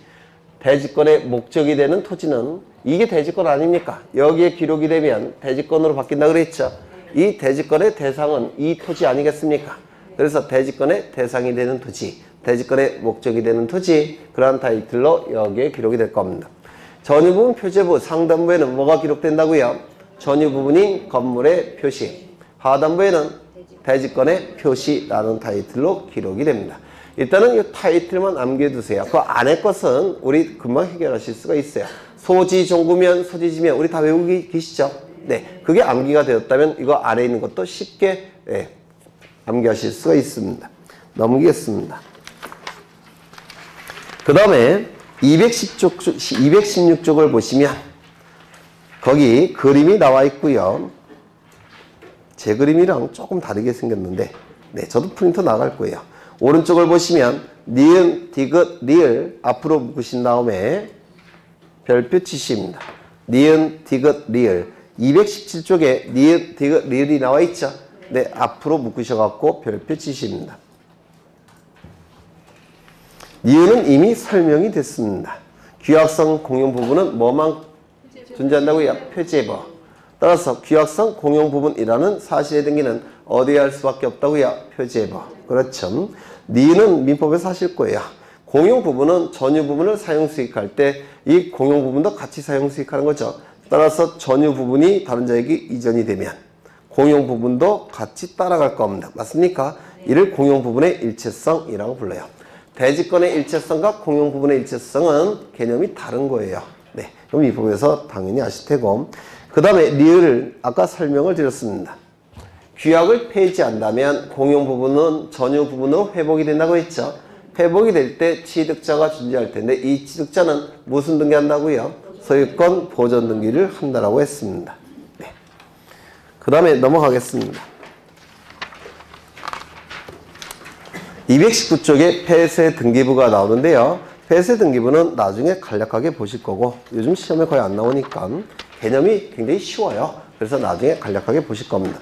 S1: 대지권의 목적이 되는 토지는 이게 대지권 아닙니까? 여기에 기록이 되면 대지권으로 바뀐다 그랬죠. 이 대지권의 대상은 이 토지 아니겠습니까? 그래서 대지권의 대상이 되는 토지, 대지권의 목적이 되는 토지, 그러한 타이틀로 여기에 기록이 될 겁니다. 전유 부분 표제부 상단부에는 뭐가 기록된다고요? 전유 부분인 건물의 표시, 하단부에는 대지권의 표시라는 타이틀로 기록이 됩니다. 일단은 이 타이틀만 암기해두세요. 그 안에 것은 우리 금방 해결하실 수가 있어요. 소지, 종구면, 소지지면 우리 다 외우고 계시죠? 네, 그게 암기가 되었다면 이거 안에 있는 것도 쉽게 암기하실 수가 있습니다. 넘기겠습니다. 그 다음에 216쪽을 보시면 거기 그림이 나와 있고요. 제 그림이랑 조금 다르게 생겼는데 저도 프린터 나갈 거예요. 오른쪽을 보시면 니은, 디귿, 리을 앞으로 묶으신 다음에 별표 치시입니다. 니은, 디귿, 리을 217쪽에 니은, 디귿, 리을이 나와 있죠? 네, 앞으로 묶으셔갖고 별표 치시입니다. 니은은 이미 설명이 됐습니다. 규약성 공용 부분은 뭐만 존재한다고요? 표제부. 따라서 규약성 공용 부분이라는 사실의 등기는 어디에 할 수밖에 없다고요? 표제부. 그렇죠. 니은은 민법에서 하실 거예요. 공용 부분은 전유 부분을 사용 수익할 때 이 공용 부분도 같이 사용 수익하는 거죠. 따라서 전유 부분이 다른 자에게 이전이 되면 공용 부분도 같이 따라갈 겁니다. 맞습니까? 이를 공용 부분의 일체성이라고 불러요. 대지권의 일체성과 공용 부분의 일체성은 개념이 다른 거예요. 네, 그럼 이 부분에서 당연히 아실 테고, 그 다음에 리을을 아까 설명을 드렸습니다. 규약을 폐지한다면 공용 부분은 전유 부분으로 회복이 된다고 했죠. 회복이 될 때 취득자가 존재할 텐데 이 취득자는 무슨 등기 한다고요? 소유권 보존 등기를 한다라고 했습니다. 네. 그 다음에 넘어가겠습니다. 219쪽에 폐쇄 등기부가 나오는데요. 폐쇄 등기부는 나중에 간략하게 보실 거고 요즘 시험에 거의 안 나오니까 개념이 굉장히 쉬워요. 그래서 나중에 간략하게 보실 겁니다.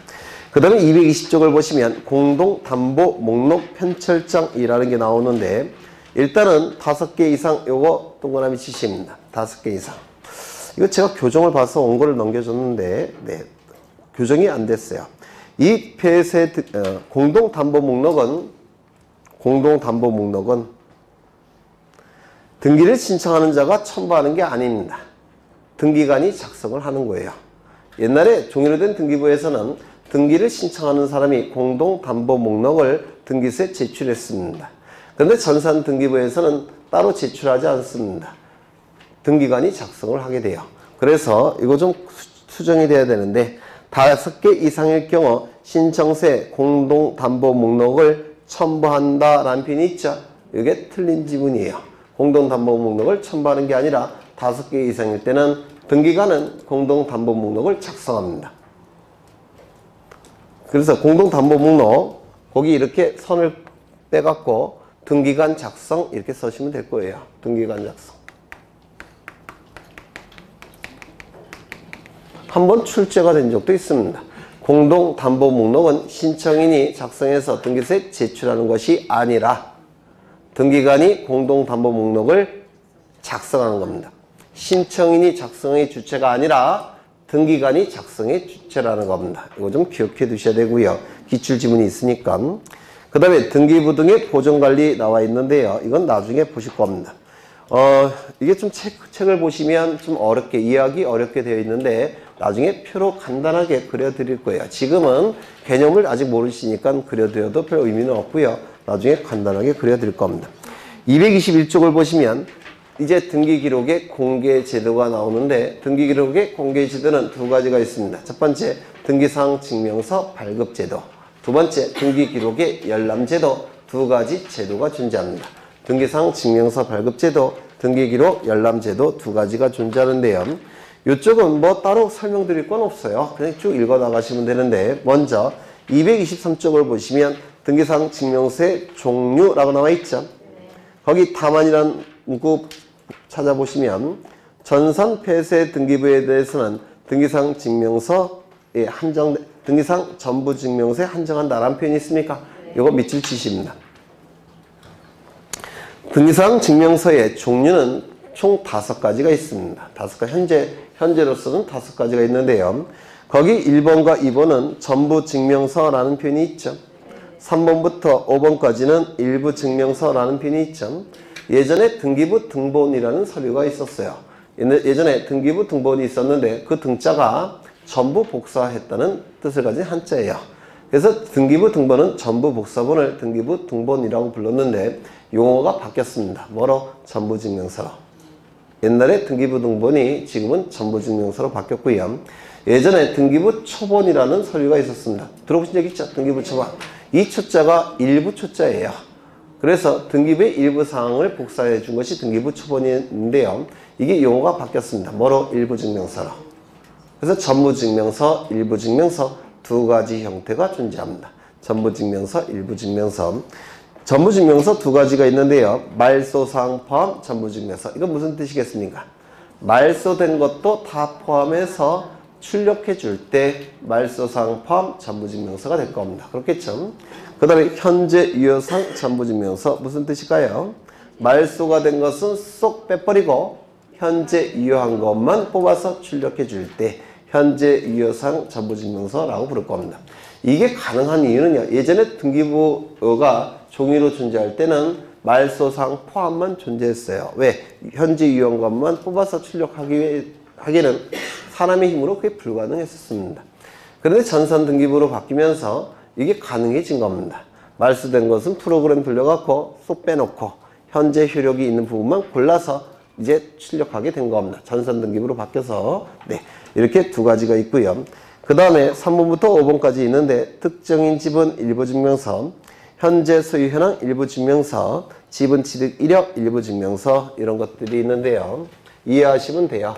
S1: 그 다음에 220쪽을 보시면 공동담보 목록 편철장이라는 게 나오는데 일단은 5개 이상 요거 동그라미 치시입니다. 5개 이상. 이거 제가 교정을 봐서 원고를 넘겨줬는데 교정이 안 됐어요. 이 폐쇄 공동담보 목록은 등기를 신청하는 자가 첨부하는 게 아닙니다. 등기관이 작성을 하는 거예요. 옛날에 종이로 된 등기부에서는 등기를 신청하는 사람이 공동담보 목록을 등기소에 제출했습니다. 그런데 전산 등기부에서는 따로 제출하지 않습니다. 등기관이 작성을 하게 돼요. 그래서 이거 좀 수정이 돼야 되는데 5개 이상일 경우 신청서에 공동담보 목록을 첨부한다라는 표현이 있죠. 이게 틀린 지문이에요. 공동담보 목록을 첨부하는 게 아니라 5개 이상일 때는 등기관은 공동담보 목록을 작성합니다. 그래서 공동담보 목록 거기 이렇게 선을 빼갖고 등기관 작성 이렇게 써시면 될 거예요. 등기관 작성. 한번 출제가 된 적도 있습니다. 공동담보 목록은 신청인이 작성해서 등기소에 제출하는 것이 아니라 등기관이 공동담보 목록을 작성하는 겁니다. 신청인이 작성의 주체가 아니라 등기관이 작성의 주체라는 겁니다. 이거 좀 기억해 두셔야 되고요. 기출지문이 있으니까. 그 그 다음에 등기부등의 보존관리 나와 있는데요. 이건 나중에 보실 겁니다. 이게 좀 책을 보시면 좀 어렵게, 이해하기 어렵게 되어 있는데 나중에 표로 간단하게 그려드릴 거예요. 지금은 개념을 아직 모르시니까 그려드려도 별 의미는 없고요. 나중에 간단하게 그려드릴 겁니다. 221쪽을 보시면 이제 등기기록의 공개 제도가 나오는데 등기기록의 공개 제도는 두 가지가 있습니다. 첫 번째, 등기사항 증명서 발급 제도. 두 번째, 등기기록의 열람 제도. 두 가지 제도가 존재합니다. 등기사항 증명서 발급 제도, 등기기록 열람 제도 두 가지가 존재하는데요. 이쪽은 뭐 따로 설명드릴 건 없어요. 그냥 쭉 읽어 나가시면 되는데 먼저 223쪽을 보시면 등기사항 증명서의 종류라고 나와 있죠. 거기 다만이라는 문구 찾아보시면 전산 폐쇄 등기부에 대해서는 등기사항 증명서에 등기사항 전부 증명서에 한정한다라는 표현이 있습니까? 이거 밑줄 치십니다. 등기사항 증명서의 종류는 총 5가지가 있습니다. 5가지, 현재로서는 5가지가 있는데요. 거기 1번과 2번은 전부 증명서라는 표현이 있죠. 3번부터 5번까지는 일부 증명서라는 표현이 있죠. 예전에 등기부 등본이라는 서류가 있었어요. 예전에 등기부 등본이 있었는데 그 등자가 전부 복사했다는 뜻을 가진 한자예요. 그래서 등기부 등본은 전부 복사본을 등기부 등본이라고 불렀는데 용어가 바뀌었습니다. 뭐로? 전부 증명서로. 옛날에 등기부 등본이 지금은 전부 증명서로 바뀌었고요. 예전에 등기부 초본이라는 서류가 있었습니다. 들어보신 적 있죠? 등기부 초본. 이 초자가 일부 초자예요. 그래서 등기부의 일부 사항을 복사해 준 것이 등기부 초본인데요. 이게 용어가 바뀌었습니다. 뭐로? 일부 증명서로. 그래서 전부 증명서, 일부 증명서 두 가지 형태가 존재합니다. 전부 증명서, 일부 증명서. 전부 증명서 두 가지가 있는데요. 말소사항 포함 전부 증명서. 이건 무슨 뜻이겠습니까? 말소된 것도 다 포함해서 출력해 줄 때 말소사항 포함 전부 증명서가 될 겁니다. 그렇겠죠? 그 다음에 현재 유효상 전부 증명서 무슨 뜻일까요? 말소가 된 것은 쏙 빼버리고 현재 유효한 것만 뽑아서 출력해 줄 때 현재 유효상 전부 증명서라고 부를 겁니다. 이게 가능한 이유는요. 예전에 등기부가 종이로 존재할 때는 말소사항 포함만 존재했어요. 왜? 현재 유효한 것만 뽑아서 출력하기는 사람의 힘으로 그게 불가능했었습니다. 그런데 전산 등기부로 바뀌면서 이게 가능해진 겁니다. 말소된 것은 프로그램 돌려갖고 쏙 빼놓고 현재 효력이 있는 부분만 골라서 이제 출력하게 된 겁니다. 전산 등기부로 바뀌어서 네, 이렇게 두 가지가 있고요. 그 다음에 3번부터 5번까지 있는데 특정인 지분 일부 증명서, 현재 소유 현황 일부 증명서, 지분 취득 이력 일부 증명서 이런 것들이 있는데요. 이해하시면 돼요.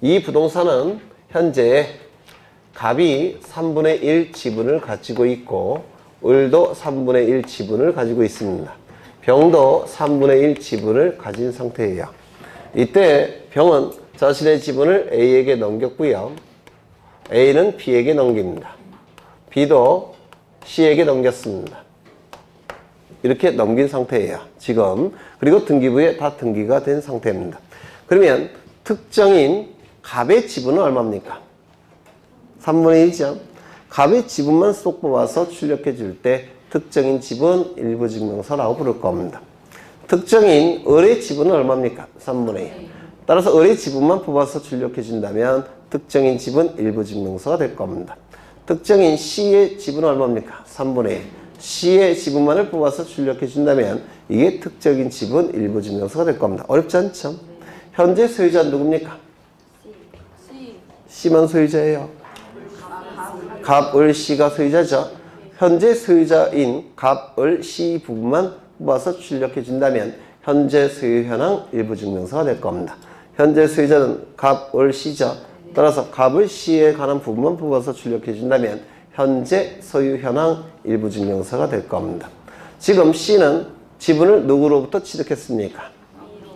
S1: 이 부동산은 현재 갑이 3분의 1 지분을 가지고 있고 을도 3분의 1 지분을 가지고 있습니다. 병도 3분의 1 지분을 가진 상태예요. 이때 병은 자신의 지분을 A에게 넘겼고요. A는 B에게 넘깁니다. B도 C에게 넘겼습니다. 이렇게 넘긴 상태예요. 지금. 그리고 등기부에 다 등기가 된 상태입니다. 그러면 특정인 갑의 지분은 얼마입니까? 3분의 1이죠. 갑의 지분만 쏙 뽑아서 출력해 줄 때 특정인 지분 일부 증명서라고 부를 겁니다. 특정인 을의 지분은 얼마입니까? 3분의 1. 따라서 을의 지분만 뽑아서 출력해 준다면 특정인 지분 일부 증명서가 될 겁니다. 특정인 C의 지분은 얼마입니까? 3분의 1. C의 지분만을 뽑아서 출력해 준다면 이게 특정인 지분 일부 증명서가 될 겁니다. 어렵지 않죠? 현재 소유자는 누굽니까? C만 소유자예요. 갑, 을, C가 소유자죠. 현재 소유자인 갑, 을, C 부분만 뽑아서 출력해 준다면 현재 소유 현황 일부 증명서가 될 겁니다. 현재 소유자는 갑, 을, C죠. 따라서 갑, 을, C에 관한 부분만 뽑아서 출력해 준다면 현재 소유 현황 일부 증명서가 될 겁니다. 지금 C는 지분을 누구로부터 취득했습니까?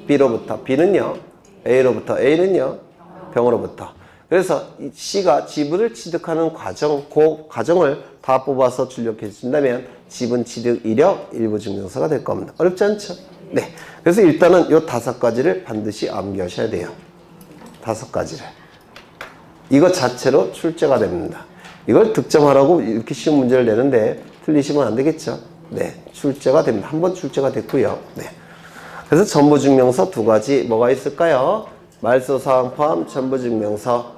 S1: B로부터. B는요? A로부터. A는요? 병으로부터. 그래서 C가 지분을 취득하는 과정, 그 과정을 다 뽑아서 출력해 준다면 지분 취득 이력 일부 증명서가 될 겁니다. 어렵지 않죠? 네. 그래서 일단은 이 5가지를 반드시 암기하셔야 돼요. 5가지를. 이거 자체로 출제가 됩니다. 이걸 득점하라고 이렇게 쉬운 문제를 내는데 틀리시면 안 되겠죠? 네, 출제가 됩니다. 한 번 출제가 됐고요. 네. 그래서 전부증명서 두 가지 뭐가 있을까요? 말소사항 포함 전부증명서,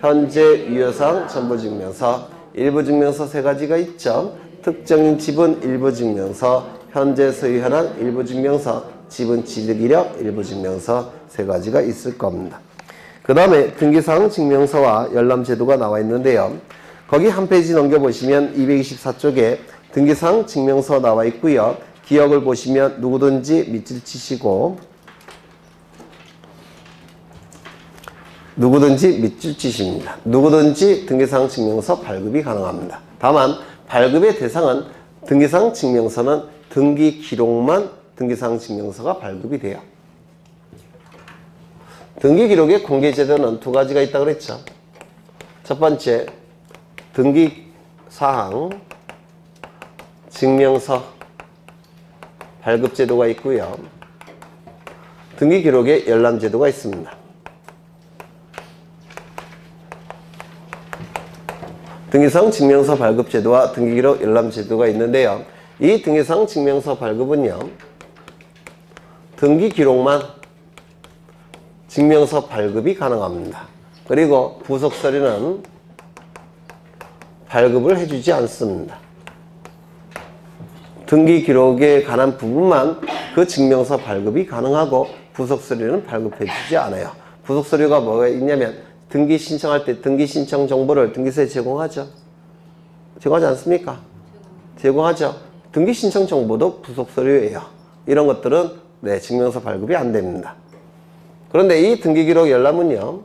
S1: 현재 유효사항 전부증명서, 일부증명서 세 가지가 있죠. 특정인 지분 일부증명서, 현재 소유 현황 일부증명서, 지분 취득 이력 일부증명서 세 가지가 있을 겁니다. 그 다음에 등기사항 증명서와 열람제도가 나와 있는데요. 거기 한 페이지 넘겨보시면 224쪽에 등기사항 증명서 나와 있고요. 기억을 보시면 누구든지 밑줄 치시고 누구든지 밑줄 치십니다. 누구든지 등기사항 증명서 발급이 가능합니다. 다만 발급의 대상은 등기사항 증명서는 등기 기록만 등기사항 증명서가 발급이 돼요. 등기 기록의 공개 제도는 두 가지가 있다고 그랬죠. 첫 번째, 등기사항 증명서 발급 제도가 있고요. 등기 기록의 열람 제도가 있습니다. 등기사항 증명서 발급 제도와 등기 기록 열람 제도가 있는데요. 이 등기사항 증명서 발급은요, 등기 기록만 증명서 발급이 가능합니다. 그리고 부속 서류는 발급을 해주지 않습니다. 등기 기록에 관한 부분만 그 증명서 발급이 가능하고 부속 서류는 발급해주지 않아요. 부속 서류가 뭐가 있냐면 등기 신청할 때 등기 신청 정보를 등기소에 제공하죠. 제공하지 않습니까? 제공하죠. 등기 신청 정보도 부속 서류예요. 이런 것들은 네, 증명서 발급이 안 됩니다. 그런데 이 등기 기록 열람은요,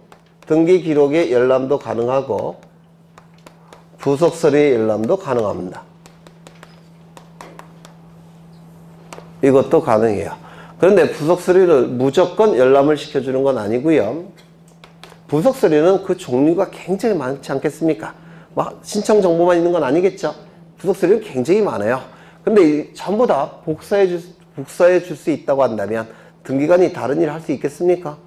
S1: 등기 기록의 열람도 가능하고 부속 서류의 열람도 가능합니다. 이것도 가능해요. 그런데 부속 서류를 무조건 열람을 시켜주는 건 아니고요. 부속 서류는 그 종류가 굉장히 많지 않겠습니까? 막 신청 정보만 있는 건 아니겠죠? 부속 서류는 굉장히 많아요. 근데 전부 다 복사해 줄 수 있다고 한다면 등기관이 다른 일을 할 수 있겠습니까?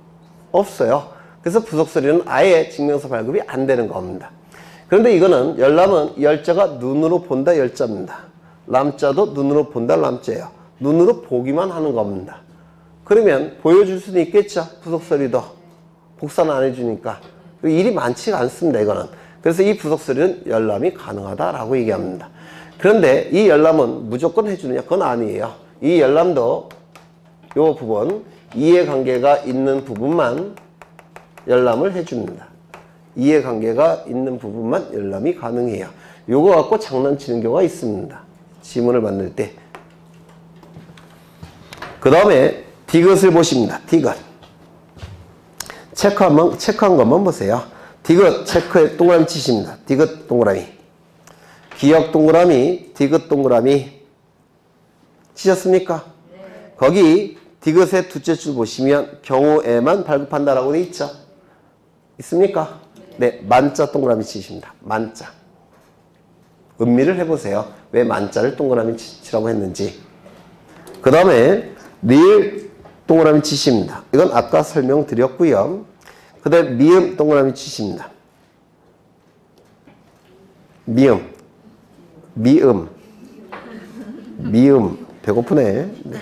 S1: 없어요. 그래서 부속 서류는 아예 증명서 발급이 안 되는 겁니다. 그런데 이거는 열람은 열자가 눈으로 본다 열자입니다. 람자도 눈으로 본다 람자예요. 눈으로 보기만 하는 겁니다. 그러면 보여줄 수는 있겠죠. 부속 서류도 복사는 안 해주니까. 일이 많지가 않습니다. 이거는. 그래서 이 부속 서류는 열람이 가능하다라고 얘기합니다. 그런데 이 열람은 무조건 해주느냐? 그건 아니에요. 이 열람도 이 부분 이해관계가 있는 부분만 열람을 해줍니다. 이해관계가 있는 부분만 열람이 가능해요. 요거 갖고 장난치는 경우가 있습니다. 지문을 만들 때. 그 다음에 디귿을 보십니다. 디귿. 체크한 것만 보세요. 디귿 체크에 동그라미 치십니다. 디귿 동그라미. 기억 동그라미, 디귿 동그라미. 치셨습니까? 네. 거기 디귿의 두째 줄 보시면 경우에만 발급한다라고 돼 있죠? 있습니까? 네, 만자 동그라미 치십니다. 만자. 음미를 해보세요. 왜 만자를 동그라미 치라고 했는지. 그 다음에 리을 동그라미 치십니다. 이건 아까 설명드렸고요. 그 다음에 미음 동그라미 치십니다. 미음. 배고프네. 네.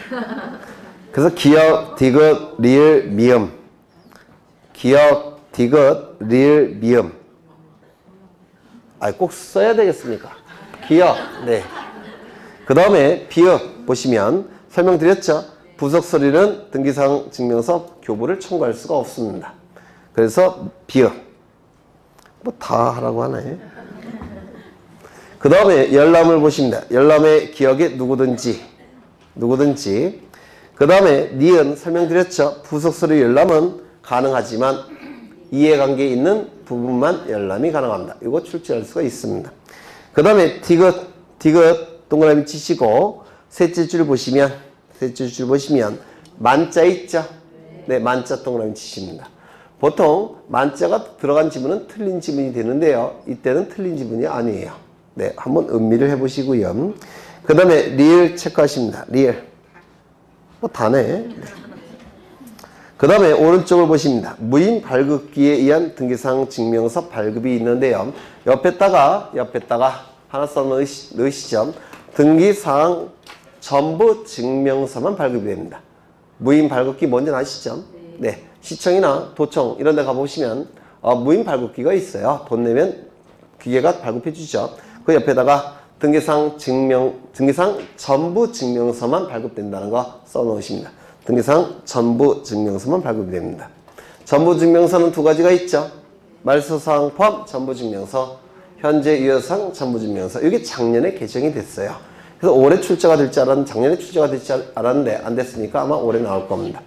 S1: 그래서 기억, 디귿, 리을, 미음. 기억, 디귿, 리을, 미음. 꼭 써야 되겠습니까? 기억, 네. 그 다음에 비읍 보시면 설명드렸죠? 부속 서류는 등기사항 증명서 교부를 청구할 수가 없습니다. 그래서 비읍. 뭐 다 하라고 하네. 그 다음에 열람을 보십니다. 열람의 기억에 누구든지. 그 다음에 니은 설명드렸죠? 부속 서류 열람은 가능하지만 이해관계에 있는 부분만 열람이 가능합니다. 이거 출제할 수가 있습니다. 그 다음에 디귿 동그라미 치시고 셋째 줄 보시면 만자 있죠? 네, 만자 동그라미 치십니다. 보통 만자가 들어간 지문은 틀린 지문이 되는데요. 이때는 틀린 지문이 아니에요. 네, 한번 음미를 해보시고요. 그 다음에 리을 체크하십니다. 리을. 뭐 다네. 네. 그 다음에 오른쪽을 보십니다. 무인 발급기에 의한 등기사항 증명서 발급이 있는데요. 옆에다가 하나 써 넣으시죠. 등기사항 전부 증명서만 발급이 됩니다. 무인 발급기 뭔지 아시죠? 네. 시청이나 도청 이런 데 가보시면 무인 발급기가 있어요. 돈 내면 기계가 발급해 주죠. 그 옆에다가 등기사항 전부 증명서만 발급된다는 거 써놓으십니다. 등기사항 전부 증명서만 발급이 됩니다. 전부 증명서는 두 가지가 있죠. 말소사항 포함 전부 증명서, 현재 유효사항 전부 증명서. 이게 작년에 개정이 됐어요. 그래서 올해 출제가 될지 알았는데 작년에 출제가 될지 알았는데 안 됐으니까 아마 올해 나올 겁니다.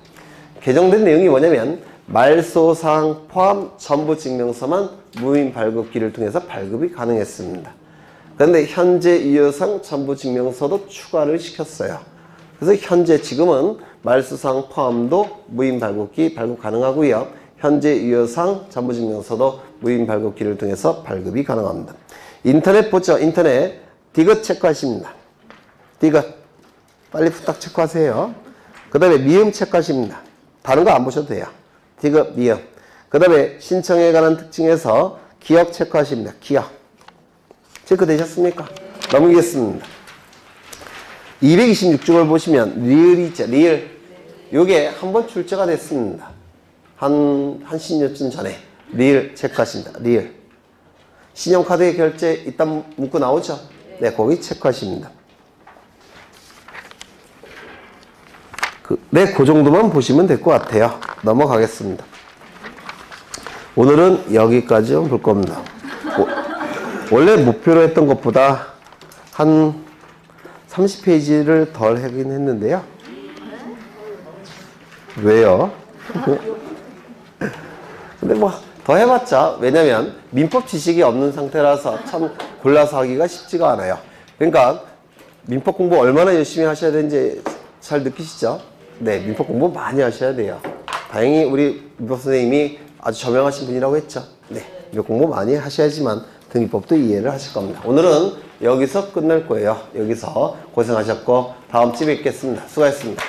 S1: 개정된 내용이 뭐냐면 말소사항 포함 전부 증명서만 무인 발급기를 통해서 발급이 가능했습니다. 그런데 현재 유효사항 전부 증명서도 추가를 시켰어요. 그래서 현재 지금은 말소사항 포함도 무인 발급기 발급 가능하고요. 현재 유효사항 전부 증명서도 무인 발급기를 통해서 발급이 가능합니다. 인터넷 보죠. 인터넷 디귿 체크하십니다. 디귿 빨리 후딱 체크하세요. 그 다음에 미음 체크하십니다. 다른 거 안 보셔도 돼요. 디귿 미음. 그 다음에 신청에 관한 특징에서 기억 체크하십니다. 기억 체크 되셨습니까? 넘기겠습니다. 226쪽을 보시면 리을이죠. 리을. 요게 한번 출제가 됐습니다. 한 10년쯤 전에 리을 체크하십니다. 리을. 신용카드의 결제 이따 문구 나오죠? 네, 거기 체크하십니다. 네, 그 정도만 보시면 될 것 같아요. 넘어가겠습니다. 오늘은 여기까지 볼 겁니다. 원래 목표로 했던 것보다 한 30페이지를 덜 하긴 했는데요. 왜요? 근데 뭐 더 해봤자, 왜냐면 민법 지식이 없는 상태라서 참 골라서 하기가 쉽지가 않아요. 그러니까 민법 공부 얼마나 열심히 하셔야 되는지 잘 느끼시죠? 네, 민법 공부 많이 하셔야 돼요. 다행히 우리 민법 선생님이 아주 저명하신 분이라고 했죠. 네, 민법 공부 많이 하셔야지만 등기법도 이해를 하실 겁니다. 오늘은 여기서 끝낼 거예요. 여기서 고생하셨고 다음 주에 뵙겠습니다. 수고하셨습니다.